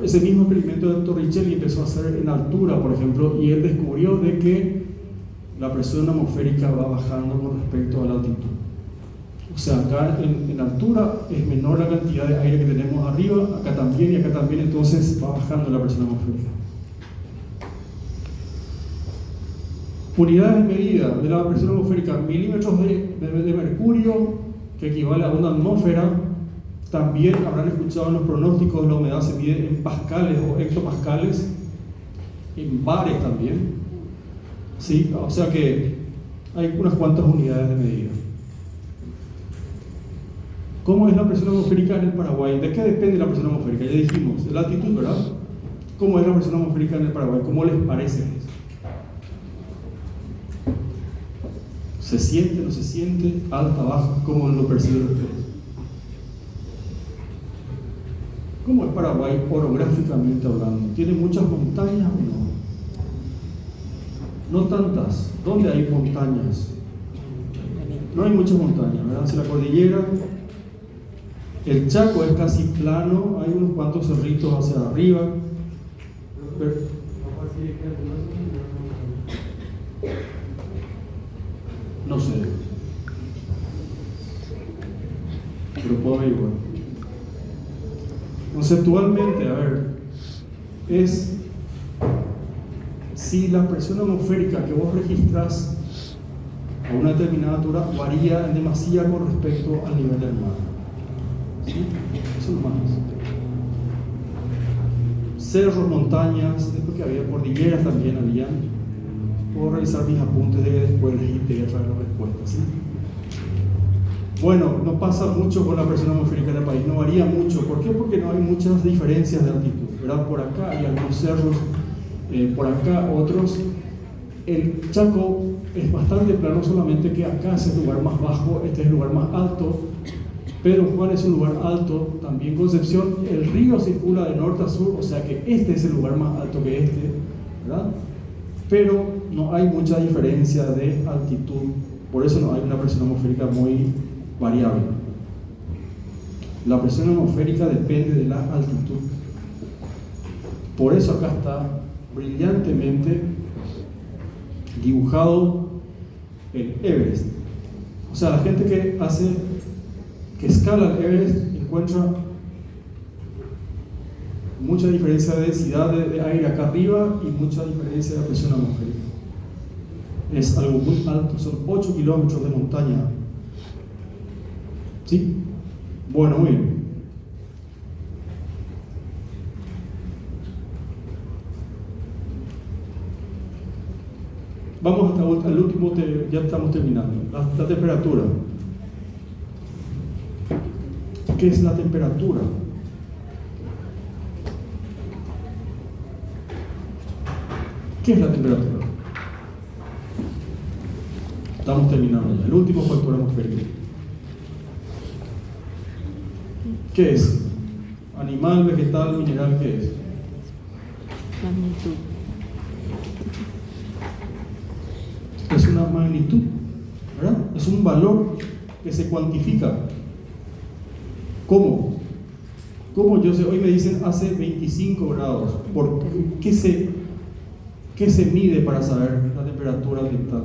ese mismo experimento de Torricelli empezó a hacer en altura, por ejemplo, y él descubrió de que la presión atmosférica va bajando con respecto a la altitud. O sea, acá en altura es menor la cantidad de aire que tenemos arriba, acá también y acá también, entonces va bajando la presión atmosférica. Unidades de medida de la presión atmosférica: milímetros de mercurio, que equivale a una atmósfera. También habrán escuchado en los pronósticos, la humedad se mide en pascales o hectopascales, en bares también. ¿Sí? O sea que hay unas cuantas unidades de medida. ¿Cómo es la presión atmosférica en el Paraguay? ¿De qué depende la presión atmosférica? Ya dijimos, de la altitud, ¿verdad? ¿Cómo es la presión atmosférica en el Paraguay? ¿Cómo les parece? ¿Se siente, no se siente? ¿Alta, baja? ¿Cómo lo perciben ustedes? ¿Cómo es Paraguay orográficamente hablando? ¿Tiene muchas montañas o no? No tantas. ¿Dónde hay montañas? No hay muchas montañas, ¿verdad? Si la cordillera, el Chaco es casi plano, hay unos cuantos cerritos hacia arriba. Pero, no sé, pero puedo averiguar. Conceptualmente, a ver, es si la presión atmosférica que vos registras a una determinada altura varía en demasía con respecto al nivel del mar. ¿Sí? Eso es lo más. Cerros, montañas, después que había cordilleras también había. Puedo revisar mis apuntes de después y te traer la respuesta, ¿sí? Bueno, no pasa mucho con la presión atmosférica en el país, no varía mucho. ¿Por qué? Porque no hay muchas diferencias de altitud, ¿verdad? Por acá hay algunos cerros, por acá otros. El Chaco es bastante plano, solamente que acá es el lugar más bajo, este es el lugar más alto. Pedro Juan es un lugar alto, también Concepción. El río circula de norte a sur, o sea que este es el lugar más alto que este, ¿verdad? Pero no hay mucha diferencia de altitud, por eso no hay una presión atmosférica muy variable. La presión atmosférica depende de la altitud. Por eso acá está brillantemente dibujado el Everest. O sea, la gente que escala el Everest encuentra mucha diferencia de densidad de aire acá arriba y mucha diferencia de presión atmosférica. Es algo muy alto, son 8 kilómetros de montaña. ¿Sí? Bueno, muy bien. Vamos hasta el último, ya estamos terminando. La temperatura. ¿Qué es la temperatura? ¿Qué es la temperatura? Estamos terminando ya. El último factor atmosférico. ¿Qué es? Animal, vegetal, mineral, ¿qué es? Magnitud. Es una magnitud, ¿verdad? Es un valor que se cuantifica. ¿Cómo? ¿Cómo yo sé? Hoy me dicen hace 25 grados. ¿Qué se mide para saber la temperatura ambiental?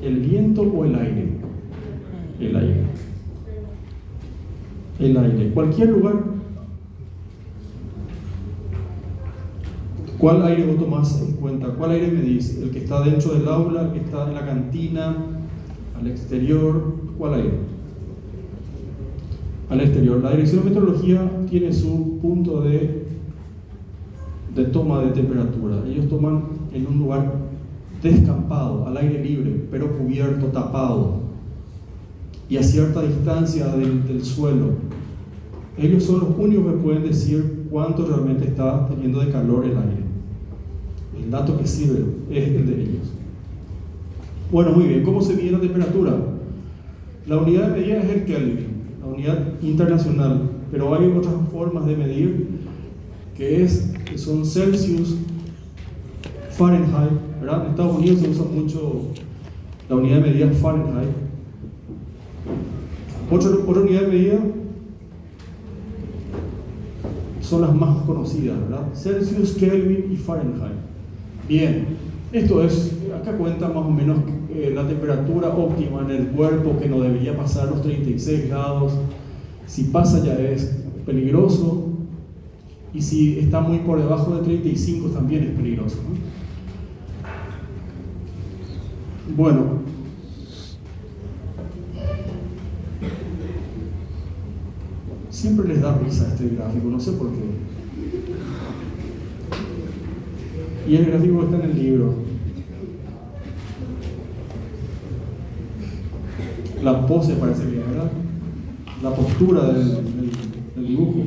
¿El viento o el aire? El aire. El aire. Cualquier lugar. ¿Cuál aire vos tomás en cuenta? ¿Cuál aire medís? ¿El que está dentro del aula? ¿El que está en la cantina? ¿Al exterior? ¿Cuál aire? Al exterior. La Dirección de Meteorología tiene su punto de toma de temperatura. Ellos toman en un lugar descampado, al aire libre, pero cubierto, tapado y a cierta distancia del suelo. Ellos son los únicos que pueden decir cuánto realmente está teniendo de calor el aire. El dato que sirve es el de ellos. Bueno, muy bien. ¿Cómo se mide la temperatura? La unidad de medida es el Kelvin, la unidad internacional, pero hay otras formas de medir que son Celsius, Fahrenheit, ¿verdad? En Estados Unidos se usa mucho la unidad de medida Fahrenheit. Otra unidad de medida son las más conocidas, ¿verdad? Celsius, Kelvin y Fahrenheit. Bien, esto es, acá cuenta más o menos la temperatura óptima en el cuerpo, que no debería pasar los 36 grados. Si pasa ya es peligroso, y si está muy por debajo de 35 también es peligroso, ¿no? Bueno, siempre les da risa este gráfico, no sé por qué. Y el gráfico está en el libro. La pose parece bien, ¿verdad? La postura del dibujo.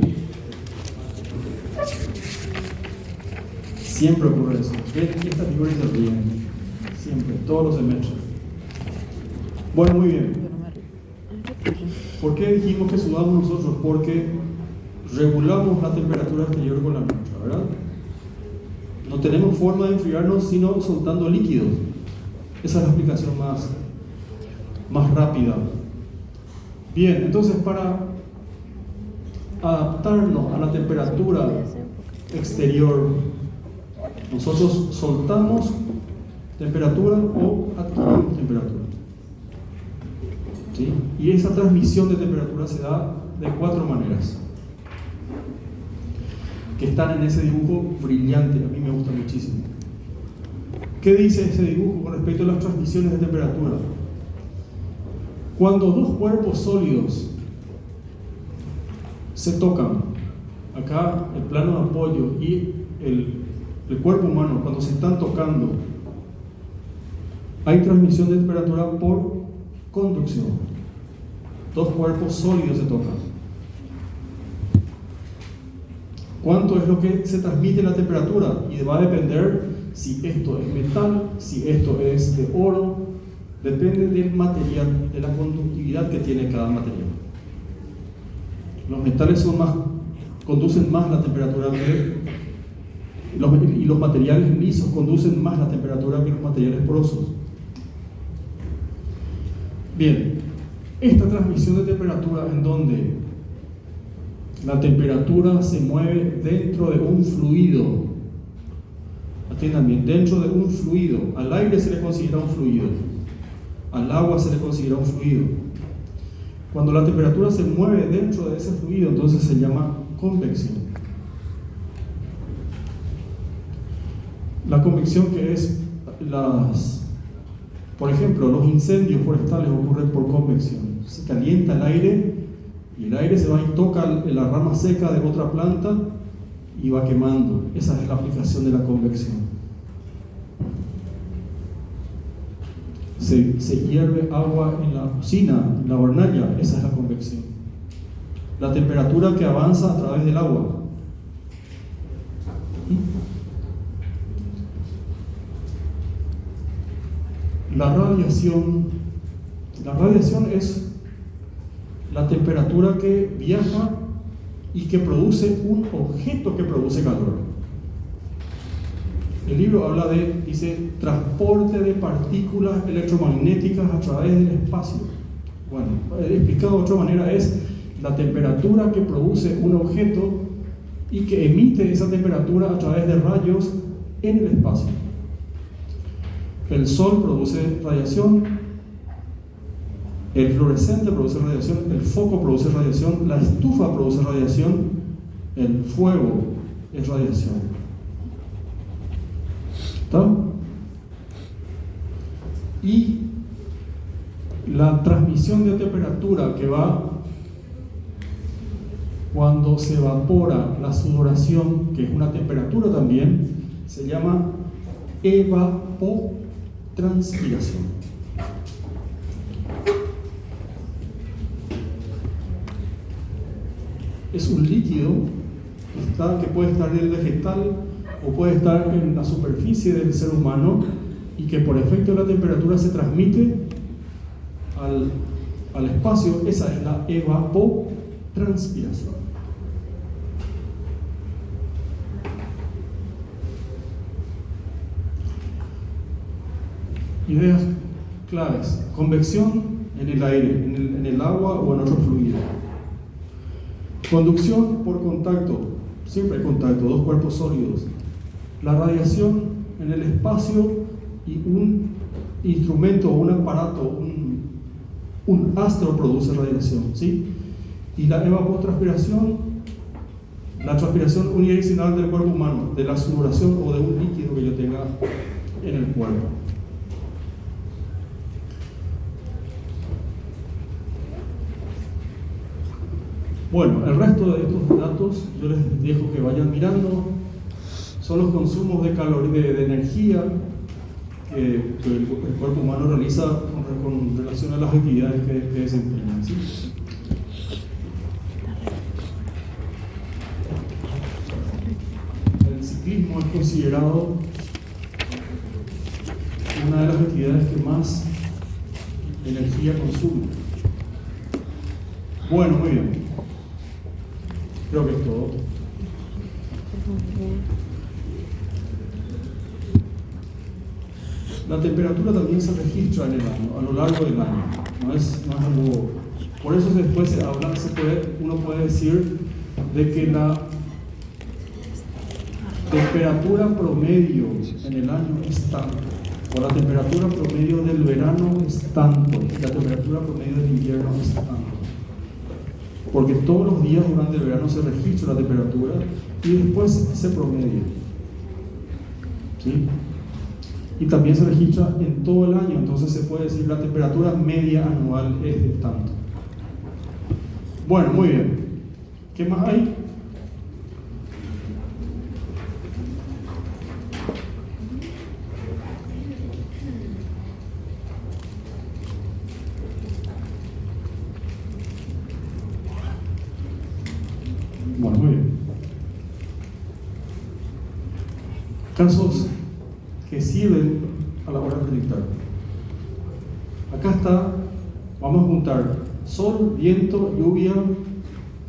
Siempre ocurre eso. Esta figura se ríen. Siempre, todos los semestres. Bueno, muy bien. ¿Por qué dijimos que sudamos nosotros? Porque regulamos la temperatura exterior con la nuestra, ¿verdad? No tenemos forma de enfriarnos sino soltando líquidos. Esa es la explicación más rápida. Bien, entonces para adaptarnos a la temperatura exterior, nosotros soltamos temperatura o adquirimos temperatura. ¿Sí? Y esa transmisión de temperatura se da de 4 maneras, que están en ese dibujo brillante. A mí me gusta muchísimo. ¿Qué dice ese dibujo con respecto a las transmisiones de temperatura? Cuando dos cuerpos sólidos se tocan, acá el plano de apoyo y el cuerpo humano, cuando se están tocando, hay transmisión de temperatura por conducción. Dos cuerpos sólidos se tocan. ¿Cuánto es lo que se transmite la temperatura? Y va a depender si esto es metal, si esto es de oro, depende del material, de la conductividad que tiene cada material. Los metales conducen más la temperatura y los materiales lisos conducen más la temperatura que los materiales porosos. Bien, esta transmisión de temperatura en donde la temperatura se mueve dentro de un fluido, atiendan bien, dentro de un fluido, al aire se le considera un fluido, al agua se le considera un fluido. Cuando la temperatura se mueve dentro de ese fluido, entonces se llama convección. La convección, que es por ejemplo, los incendios forestales ocurren por convección. Se calienta el aire y el aire se va y toca la rama seca de otra planta y va quemando. Esa es la aplicación de la convección. Se hierve agua en la cocina, en la hornalla, esa es la convección. La temperatura que avanza a través del agua. La radiación es la temperatura que viaja y que produce un objeto que produce calor. El libro habla dice, transporte de partículas electromagnéticas a través del espacio. Bueno, explicado de otra manera, es la temperatura que produce un objeto y que emite esa temperatura a través de rayos en el espacio. El sol produce radiación, el fluorescente produce radiación, el foco produce radiación, la estufa produce radiación, el fuego es radiación. ¿Está? Y la transmisión de temperatura que va cuando se evapora la sudoración, que es una temperatura también, se llama evapotranspiración. Es un líquido que puede estar en el vegetal o puede estar en la superficie del ser humano y que por efecto de la temperatura se transmite al espacio. Esa es la evapotranspiración. Ideas claves: convección en el aire, en el agua o en otro fluido. Conducción por contacto, siempre hay contacto, dos cuerpos sólidos. La radiación en el espacio y un instrumento o un aparato, un astro produce radiación, ¿sí? Y la evapotranspiración, la transpiración unidireccional del cuerpo humano, de la sudoración o de un líquido que yo tenga en el cuerpo. Bueno, el resto de estos datos yo les dejo que vayan mirando. Son los consumos de energía que el cuerpo humano realiza con relación a las actividades que desempeñan, ¿sí? El ciclismo es considerado una de las actividades que más energía consume. Bueno, muy bien. Creo que es todo. La temperatura también se registra en el año, a lo largo del año. No es algo. Por eso después uno puede decir de que la temperatura promedio en el año es tanto, o la temperatura promedio del verano es tanto, y la temperatura promedio del invierno es tanto. Porque todos los días durante el verano se registra la temperatura y después se promedia, ¿sí? Y también se registra en todo el año, entonces se puede decir la temperatura media anual es de tanto. Bueno, muy bien. ¿Qué más hay? Bueno, muy bien. Casos que sirven a la hora de predictar. Acá está, vamos a juntar sol, viento, lluvia,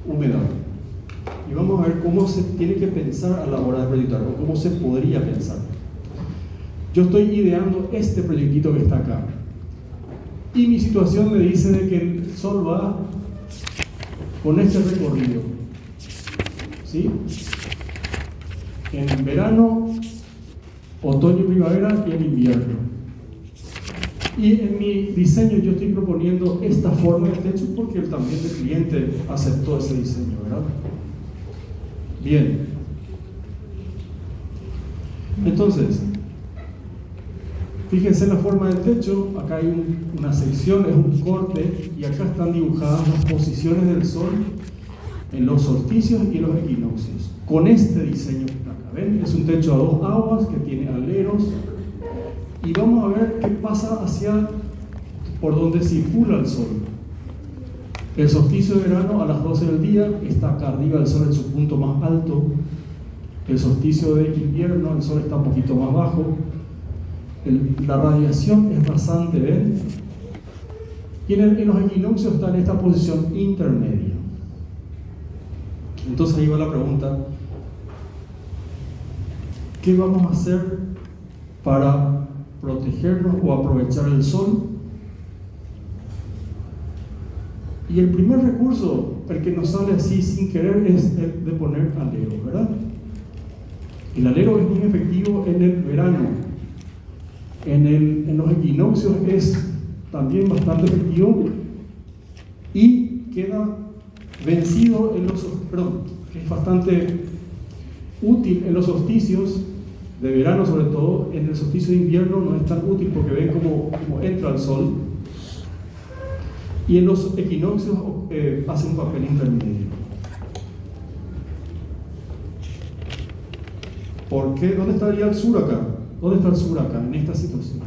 humedad. Y vamos a ver cómo se tiene que pensar a la hora de predictar, o cómo se podría pensar. Yo estoy ideando este proyectito que está acá. Y mi situación me dice de que el sol va con este recorrido, ¿sí? En verano, otoño y primavera y en invierno. Y en mi diseño yo estoy proponiendo esta forma de techo porque también el cliente aceptó ese diseño, ¿verdad? Bien. Entonces, fíjense en la forma del techo, acá hay una sección, es un corte, y acá están dibujadas las posiciones del sol en los solsticios y los equinoccios. Con este diseño que está acá, ¿ven? Es un techo a dos aguas que tiene aleros, y vamos a ver qué pasa por donde circula el sol. El solsticio de verano a las 12 del día está acá arriba, el sol en su punto más alto. El solsticio de invierno, el sol está un poquito más bajo. La radiación es rasante, ¿ven? Y en los equinoccios está en esta posición intermedia. Entonces ahí va la pregunta: ¿qué vamos a hacer para protegernos o aprovechar el sol? Y el primer recurso, el que nos sale así sin querer, es el de poner aleros, ¿verdad? El alero es muy efectivo en el verano. En los equinoccios es también bastante efectivo y queda vencido es bastante útil en los solsticios de verano, sobre todo. En el solsticio de invierno no es tan útil porque ven cómo entra el sol, y en los equinoccios hace un papel intermedio. ¿Por qué? ¿Dónde estaría el sur acá? ¿Dónde está el sur acá, en esta situación?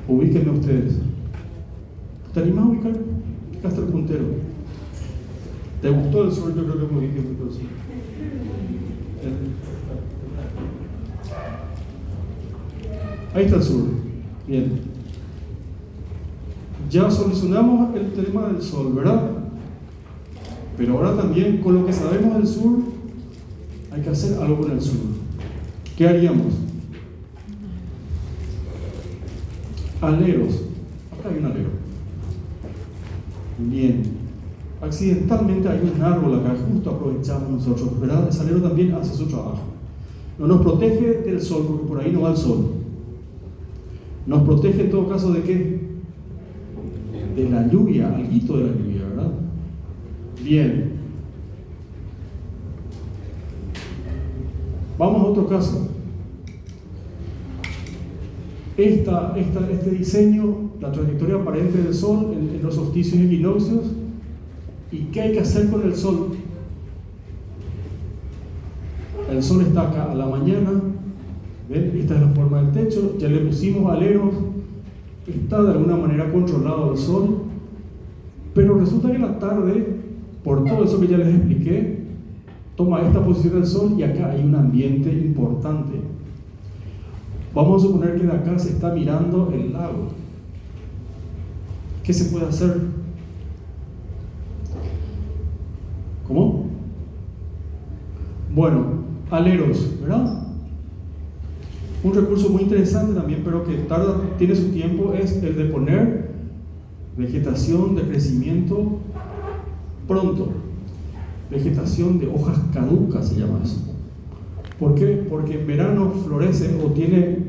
Ubíquenme ustedes. ¿Te animás a ubicar? Acá está el puntero. ¿Te gustó el sur? Yo creo que me ubiqué un poquito así. Ahí está el sur. Bien. Ya solucionamos el tema del sol, ¿verdad? Pero ahora también, con lo que sabemos del sur, hay que hacer algo con el sur. ¿Qué haríamos? Aleros. Acá hay un alero. Bien. Accidentalmente hay un árbol acá, justo aprovechamos nosotros, ¿verdad? Ese alero también hace su trabajo. No nos protege del sol, porque por ahí no va el sol. Nos protege en todo caso de qué? De la lluvia, alguito de la lluvia, ¿verdad? Bien. Vamos a otro caso. Este diseño, la trayectoria aparente del sol en los solsticios y equinoccios. ¿Y qué hay que hacer con el sol? El sol está acá a la mañana. ¿Ven? Esta es la forma del techo. Ya le pusimos aleros. Está de alguna manera controlado el sol. Pero resulta que en la tarde, por todo eso que ya les expliqué, toma esta posición del sol y acá hay un ambiente importante. Vamos a suponer que de acá se está mirando el lago. ¿Qué se puede hacer? ¿Cómo? Bueno, aleros, ¿verdad? Un recurso muy interesante también, pero que tiene su tiempo, es el de poner vegetación de crecimiento pronto. Vegetación de hojas caducas se llama eso. ¿Por qué? Porque en verano florece o tiene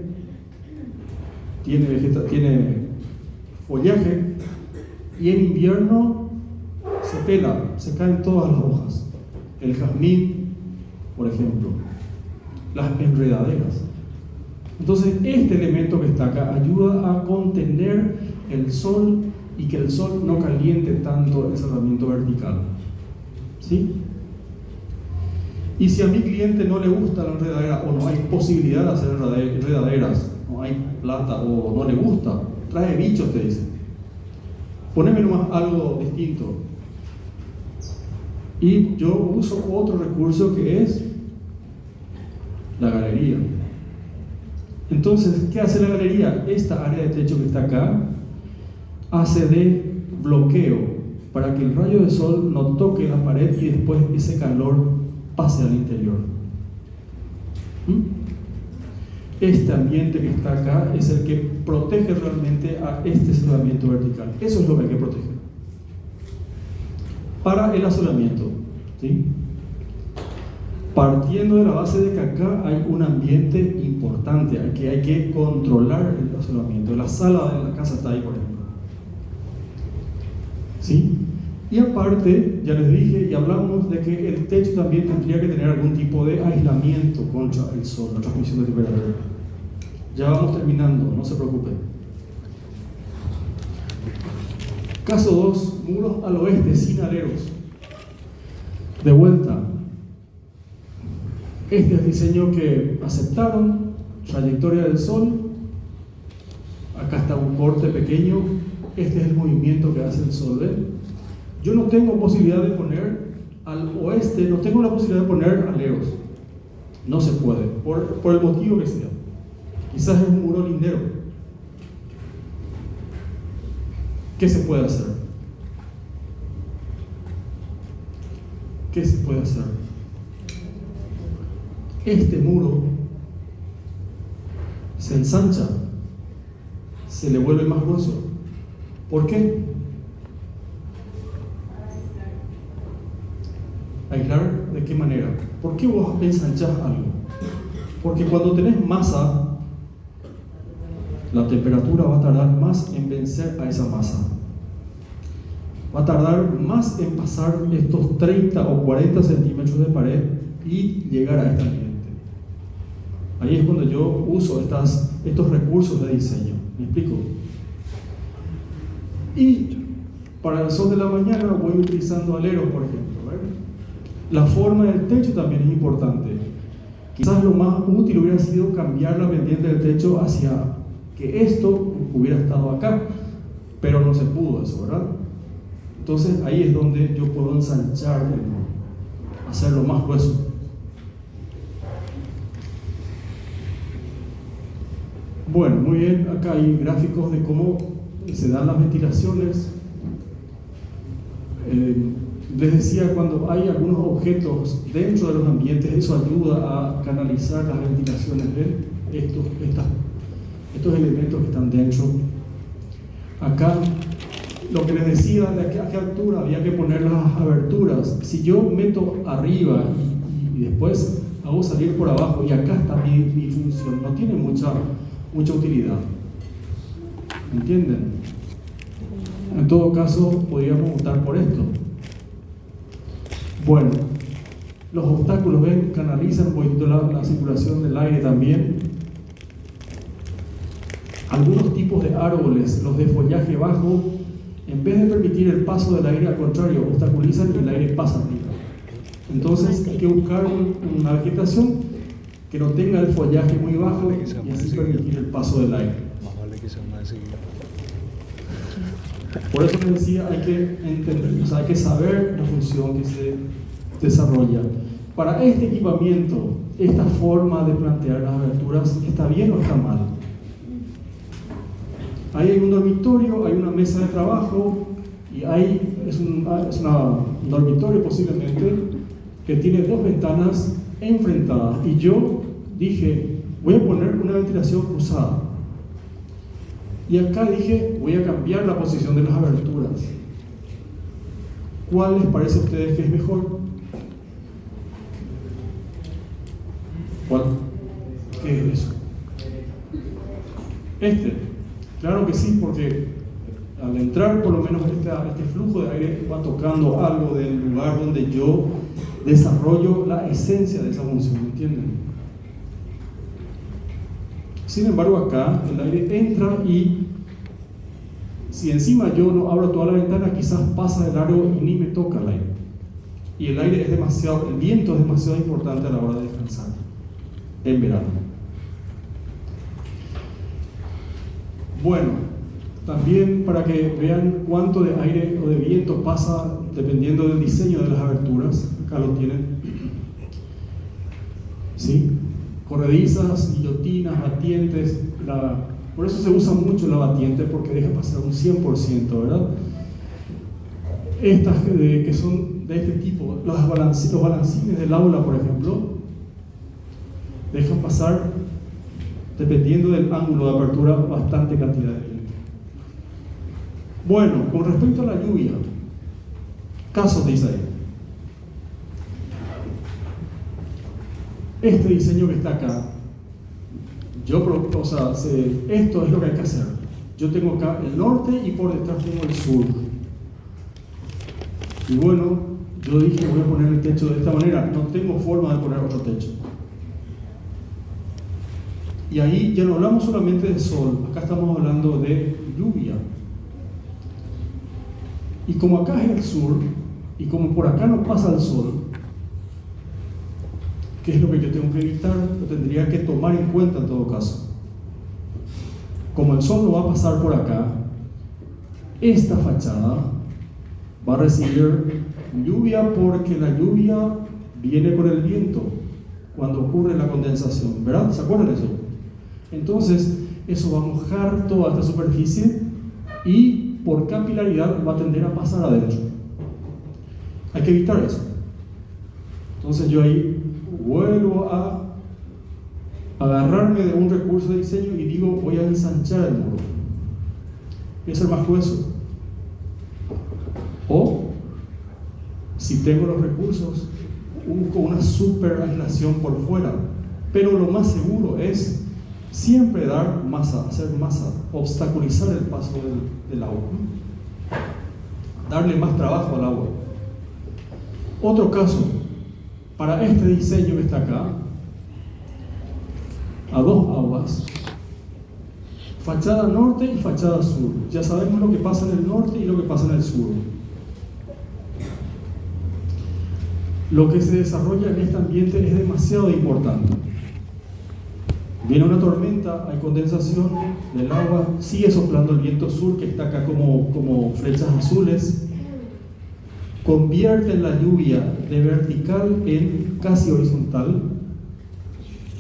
follaje, y en invierno se pela, se caen todas las hojas. El jazmín, por ejemplo, las enredaderas. Entonces este elemento que está acá ayuda a contener el sol y que el sol no caliente tanto el cerramiento vertical. ¿Sí? Y si a mi cliente no le gusta la enredadera o no hay posibilidad de hacer enredaderas, no hay plata o no le gusta, trae bichos, te dice. Poneme nomás algo distinto. Y yo uso otro recurso que es la galería. Entonces, ¿qué hace la galería? Esta área de techo que está acá hace de bloqueo para que el rayo de sol no toque la pared y después ese calor pase al interior. este ambiente que está acá es el que protege realmente a este asolamiento vertical. Eso es lo que hay que proteger. Para el asolamiento, ¿sí? Partiendo de la base de que acá hay un ambiente importante, que hay que controlar el asolamiento. La sala de la casa está ahí, por ejemplo. ¿Sí? Y aparte, ya les dije y hablamos de que el techo también tendría que tener algún tipo de aislamiento contra el sol, la transmisión de temperatura. Ya vamos terminando, no se preocupen. Caso 2, muros al oeste sin aleros. De vuelta, este es el diseño que aceptaron, trayectoria del sol. Acá está un corte pequeño, este es el movimiento que hace el sol, ¿ven? Yo no tengo posibilidad de poner al oeste, no tengo la posibilidad de poner aleros. No se puede, por el motivo que sea. Quizás es un muro lindero. ¿Qué se puede hacer? ¿Qué se puede hacer? Este muro se ensancha, se le vuelve más grueso. ¿Por qué? ¿Aislar de qué manera? ¿Por qué vos ensanchás algo? Porque cuando tenés masa, la temperatura va a tardar más en vencer a esa masa. Va a tardar más en pasar estos 30 o 40 centímetros de pared y llegar a este ambiente. Ahí es cuando yo uso estos recursos de diseño. ¿Me explico? Y para el sol de la mañana voy utilizando aleros, por ejemplo. La forma del techo también es importante. Quizás lo más útil hubiera sido cambiar la pendiente del techo hacia que esto hubiera estado acá, pero no se pudo eso, ¿verdad? Entonces ahí es donde yo puedo ensanchar el muro, hacerlo más grueso. Bueno, muy bien, acá hay gráficos de cómo se dan las ventilaciones. Les decía, cuando hay algunos objetos dentro de los ambientes, eso ayuda a canalizar las ventilaciones de estos elementos que están dentro. Acá, lo que les decía, de a qué altura había que poner las aberturas. Si yo meto arriba y después hago salir por abajo, y acá está mi función, no tiene mucha utilidad. ¿Entienden? En todo caso, podríamos optar por esto. Bueno, los obstáculos, ven, canalizan un poquito la circulación del aire también. Algunos tipos de árboles, los de follaje bajo, en vez de permitir el paso del aire, al contrario, obstaculizan y el aire pasa arriba. Entonces hay que buscar una vegetación que no tenga el follaje muy bajo y así permitir el paso del aire. Más vale que sea más seguido. Por eso les decía, hay que entender, o sea, hay que saber la función que se desarrolla. Para este equipamiento, esta forma de plantear las aberturas, ¿está bien o está mal? Ahí hay un dormitorio, hay una mesa de trabajo, y ahí es un dormitorio posiblemente que tiene dos ventanas enfrentadas. Y yo dije, voy a poner una ventilación cruzada. Y acá dije, voy a cambiar la posición de las aberturas. ¿Cuál les parece a ustedes que es mejor? ¿Cuál? ¿Qué es eso? Claro que sí, porque al entrar por lo menos este flujo de aire va tocando algo del lugar donde yo desarrollo la esencia de esa función, ¿entienden? Sin embargo, acá el aire entra y si encima yo no abro toda la ventana, quizás pasa de largo y ni me toca el aire. Y el aire es demasiado, el viento es demasiado importante a la hora de descansar en verano. Bueno, también para que vean cuánto de aire o de viento pasa dependiendo del diseño de las aberturas, acá lo tienen. ¿Sí? Corredizas, guillotinas, batientes, por eso se usa mucho la batiente, porque deja pasar un 100%, ¿verdad? Estas que son de este tipo, los balancines del aula, por ejemplo, dejan pasar dependiendo del ángulo de apertura, bastante cantidad de viento. Bueno, con respecto a la lluvia, casos de Isaías. Este diseño que está acá, esto es lo que hay que hacer. Yo tengo acá el norte y por detrás tengo el sur. Y bueno, yo dije voy a poner el techo de esta manera, no tengo forma de poner otro techo. Y ahí ya no hablamos solamente de sol, acá estamos hablando de lluvia. Y como acá es el sur, y como por acá no pasa el sol, ¿qué es lo que yo tengo que evitar? Lo tendría que tomar en cuenta en todo caso. Como el sol no va a pasar por acá, esta fachada va a recibir lluvia porque la lluvia viene con el viento cuando ocurre la condensación, ¿verdad? ¿Se acuerdan de eso? Entonces, eso va a mojar toda esta superficie y por capilaridad va a tender a pasar adentro. Hay que evitar eso. Entonces yo ahí vuelvo a agarrarme de un recurso de diseño y digo, voy a ensanchar el muro. Voy a ser más grueso. O, si tengo los recursos, busco una super aislación por fuera. Pero lo más seguro es siempre dar masa, hacer masa, obstaculizar el paso del agua. Darle más trabajo al agua. Otro caso, para este diseño que está acá, a dos aguas, fachada norte y fachada sur. Ya sabemos lo que pasa en el norte y lo que pasa en el sur. Lo que se desarrolla en este ambiente es demasiado importante. Viene una tormenta, hay condensación del agua, sigue soplando el viento sur que está acá como flechas azules, convierte la lluvia de vertical en casi horizontal,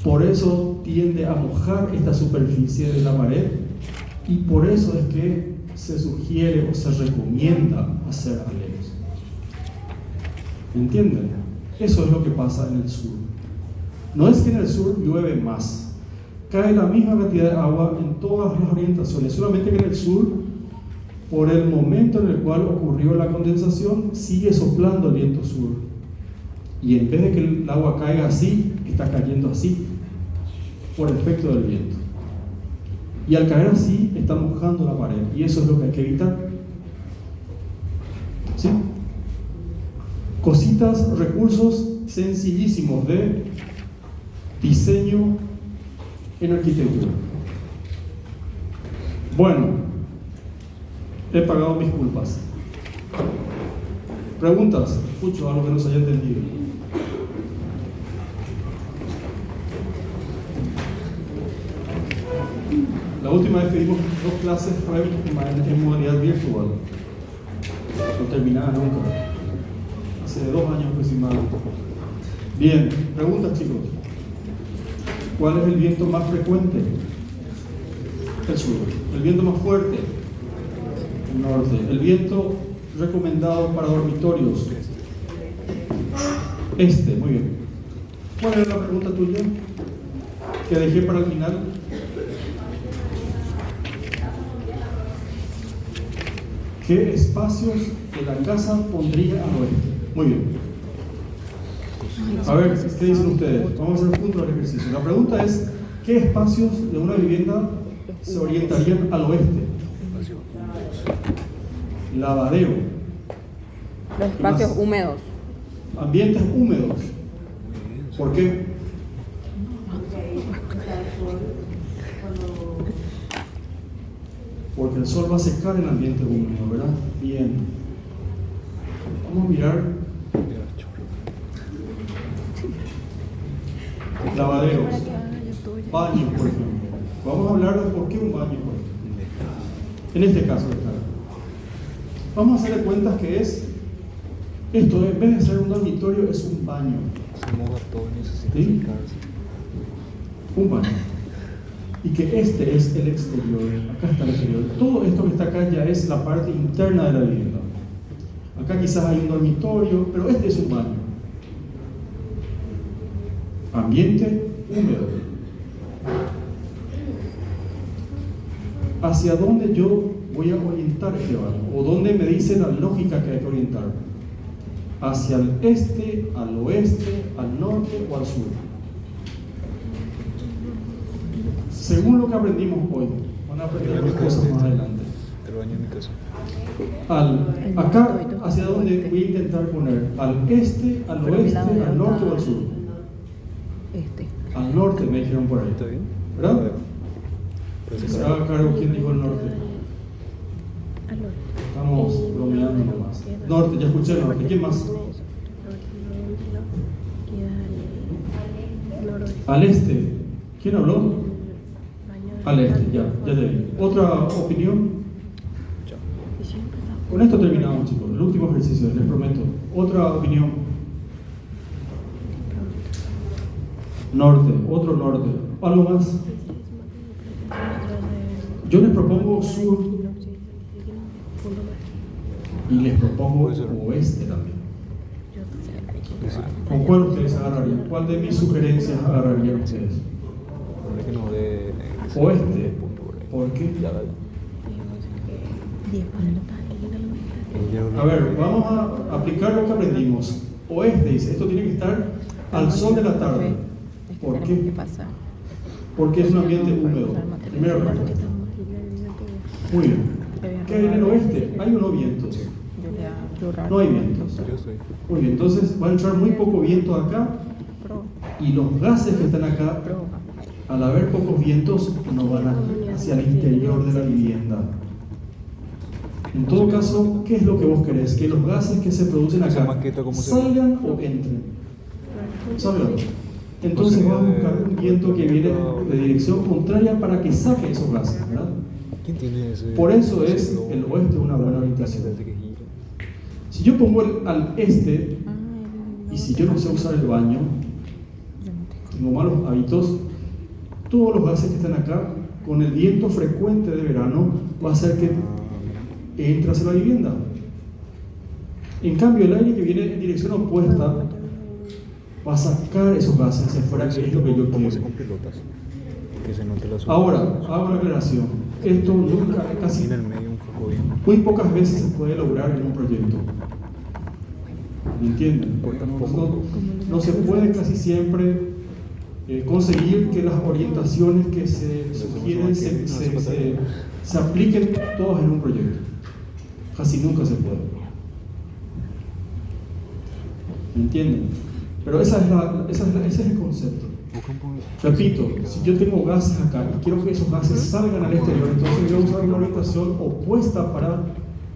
por eso tiende a mojar esta superficie de la pared y por eso es que se sugiere o se recomienda hacer aleros. ¿Entienden? Eso es lo que pasa en el sur. No es que en el sur llueve más, cae la misma cantidad de agua en todas las orientaciones, solamente que en el sur, por el momento en el cual ocurrió la condensación, sigue soplando el viento sur. Y en vez de que el agua caiga así, está cayendo así, por efecto del viento. Y al caer así, está mojando la pared. Y eso es lo que hay que evitar. ¿Sí? Cositas, recursos sencillísimos de diseño en arquitectura. Bueno, he pagado mis culpas. ¿Preguntas? Escucho algo que no se haya entendido. La última vez que dimos 2 clases fue en modalidad virtual. No terminaba nunca. Hace 2 años aproximadamente. Bien, preguntas, chicos. ¿Cuál es el viento más frecuente? El sur. ¿El viento más fuerte? El norte. ¿El viento recomendado para dormitorios? Este, muy bien. ¿Cuál era la pregunta tuya? Que dejé para el final. ¿Qué espacios de la casa pondría al oeste? Muy bien. A ver, ¿qué dicen ustedes? Vamos a hacer juntos el ejercicio. La pregunta es, ¿qué espacios de una vivienda se orientarían al oeste? Lavadero. Los espacios húmedos. Ambientes húmedos. ¿Por qué? Porque el sol va a secar el ambiente húmedo, ¿verdad? Bien. Vamos a mirar. Lavaderos. Baños, por ejemplo. Vamos a hablar de por qué un baño, por ejemplo. En este caso, claro. Vamos a hacer de cuentas que es esto, en vez de ser un dormitorio, es un baño. Se moja todo, necesita ¿Sí? secarse. Un baño. Y que este es el exterior. Acá está el exterior. Todo esto que está acá ya es la parte interna de la vivienda. Acá quizás hay un dormitorio, pero este es un baño. Ambiente húmedo. hacia dónde yo voy a orientar este baño, o dónde me dice la lógica que hay que orientar. Hacia el este, al oeste, al norte o al sur. Según lo que aprendimos hoy, van a aprender otras cosas más adelante. El baño en mi casa. Acá, ¿hacia dónde voy a intentar poner? ¿Al este, al oeste, al norte o al sur? Este. Al norte me dijeron por ahí. ¿Está bien? ¿Verdad? Pero Se haga cargo quién dijo el norte. Al norte. Estamos bromeando nomás. Norte, ya escuché el norte. ¿Quién más? Queda al noroeste. Al este. ¿Quién habló? Al este, ya te vi. ¿Otra opinión? Y siempre está Con esto terminamos, chicos. El último ejercicio, les prometo. ¿Otra opinión? Norte, otro norte. ¿Algo más? Yo les propongo sur y les propongo oeste también. ¿Con cuál ustedes agarrarían? ¿Cuál de mis sugerencias agarrarían ustedes? que no de Oeste. ¿Por qué? A ver, vamos a aplicar lo que aprendimos. Oeste dice, esto tiene que estar al sol de la tarde. ¿Por qué? ¿Qué pasa? Porque es un ambiente húmedo. Primera respuesta. Muy bien. ¿Qué hay en el oeste? Hay unos vientos. No hay vientos. Yo soy. Muy bien, entonces va a entrar muy poco viento acá y los gases que están acá, al haber pocos vientos, no van hacia el interior de la vivienda. En todo caso, ¿qué es lo que vos querés? Que los gases que se producen Esa acá maqueta, ¿cómo se salgan o entren. Salgan. Entonces vamos a buscar un viento que viene de dirección contraria para que saque esos gases, ¿verdad? ¿Quién tiene ese? Por eso es el oeste una buena orientación. Si yo pongo al este, y si yo no sé usar el baño, tengo malos hábitos, todos los gases que están acá, con el viento frecuente de verano, va a hacer que entre hacia la vivienda. En cambio, el aire que viene en dirección opuesta va a sacar esos gases hacia afuera, que es lo que yo ¿Cómo se quiero. con pelotas? Que se note la zona. Ahora, hago una aclaración. Esto nunca, casi En el medio un foco bien. muy pocas veces se puede lograr en un proyecto. ¿Me entienden? No se puede casi siempre conseguir que las orientaciones que se sugieren se apliquen todas en un proyecto. Casi nunca se puede. ¿Me entienden? Pero ese es el concepto. Repito, si yo tengo gases acá y quiero que esos gases salgan al exterior, entonces voy a usar una orientación opuesta para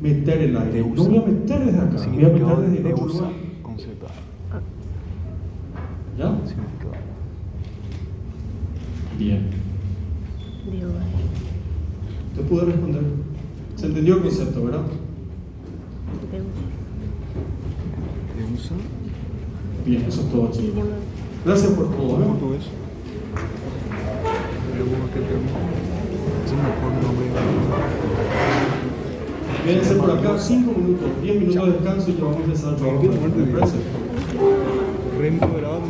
meter el aire. No voy a meter desde acá, voy a meter desde el otro lugar. ¿Ya? Bien. Te pude responder. Se entendió el concepto, ¿verdad? Bien, eso es todo, chicos. Gracias por todo, ¿eh? Portugués. Es el mejor nombre. Quédense por acá 5 minutos, 10 minutos de descanso y ya vamos a empezar a trabajar. ¿Me parece? Re empoderado.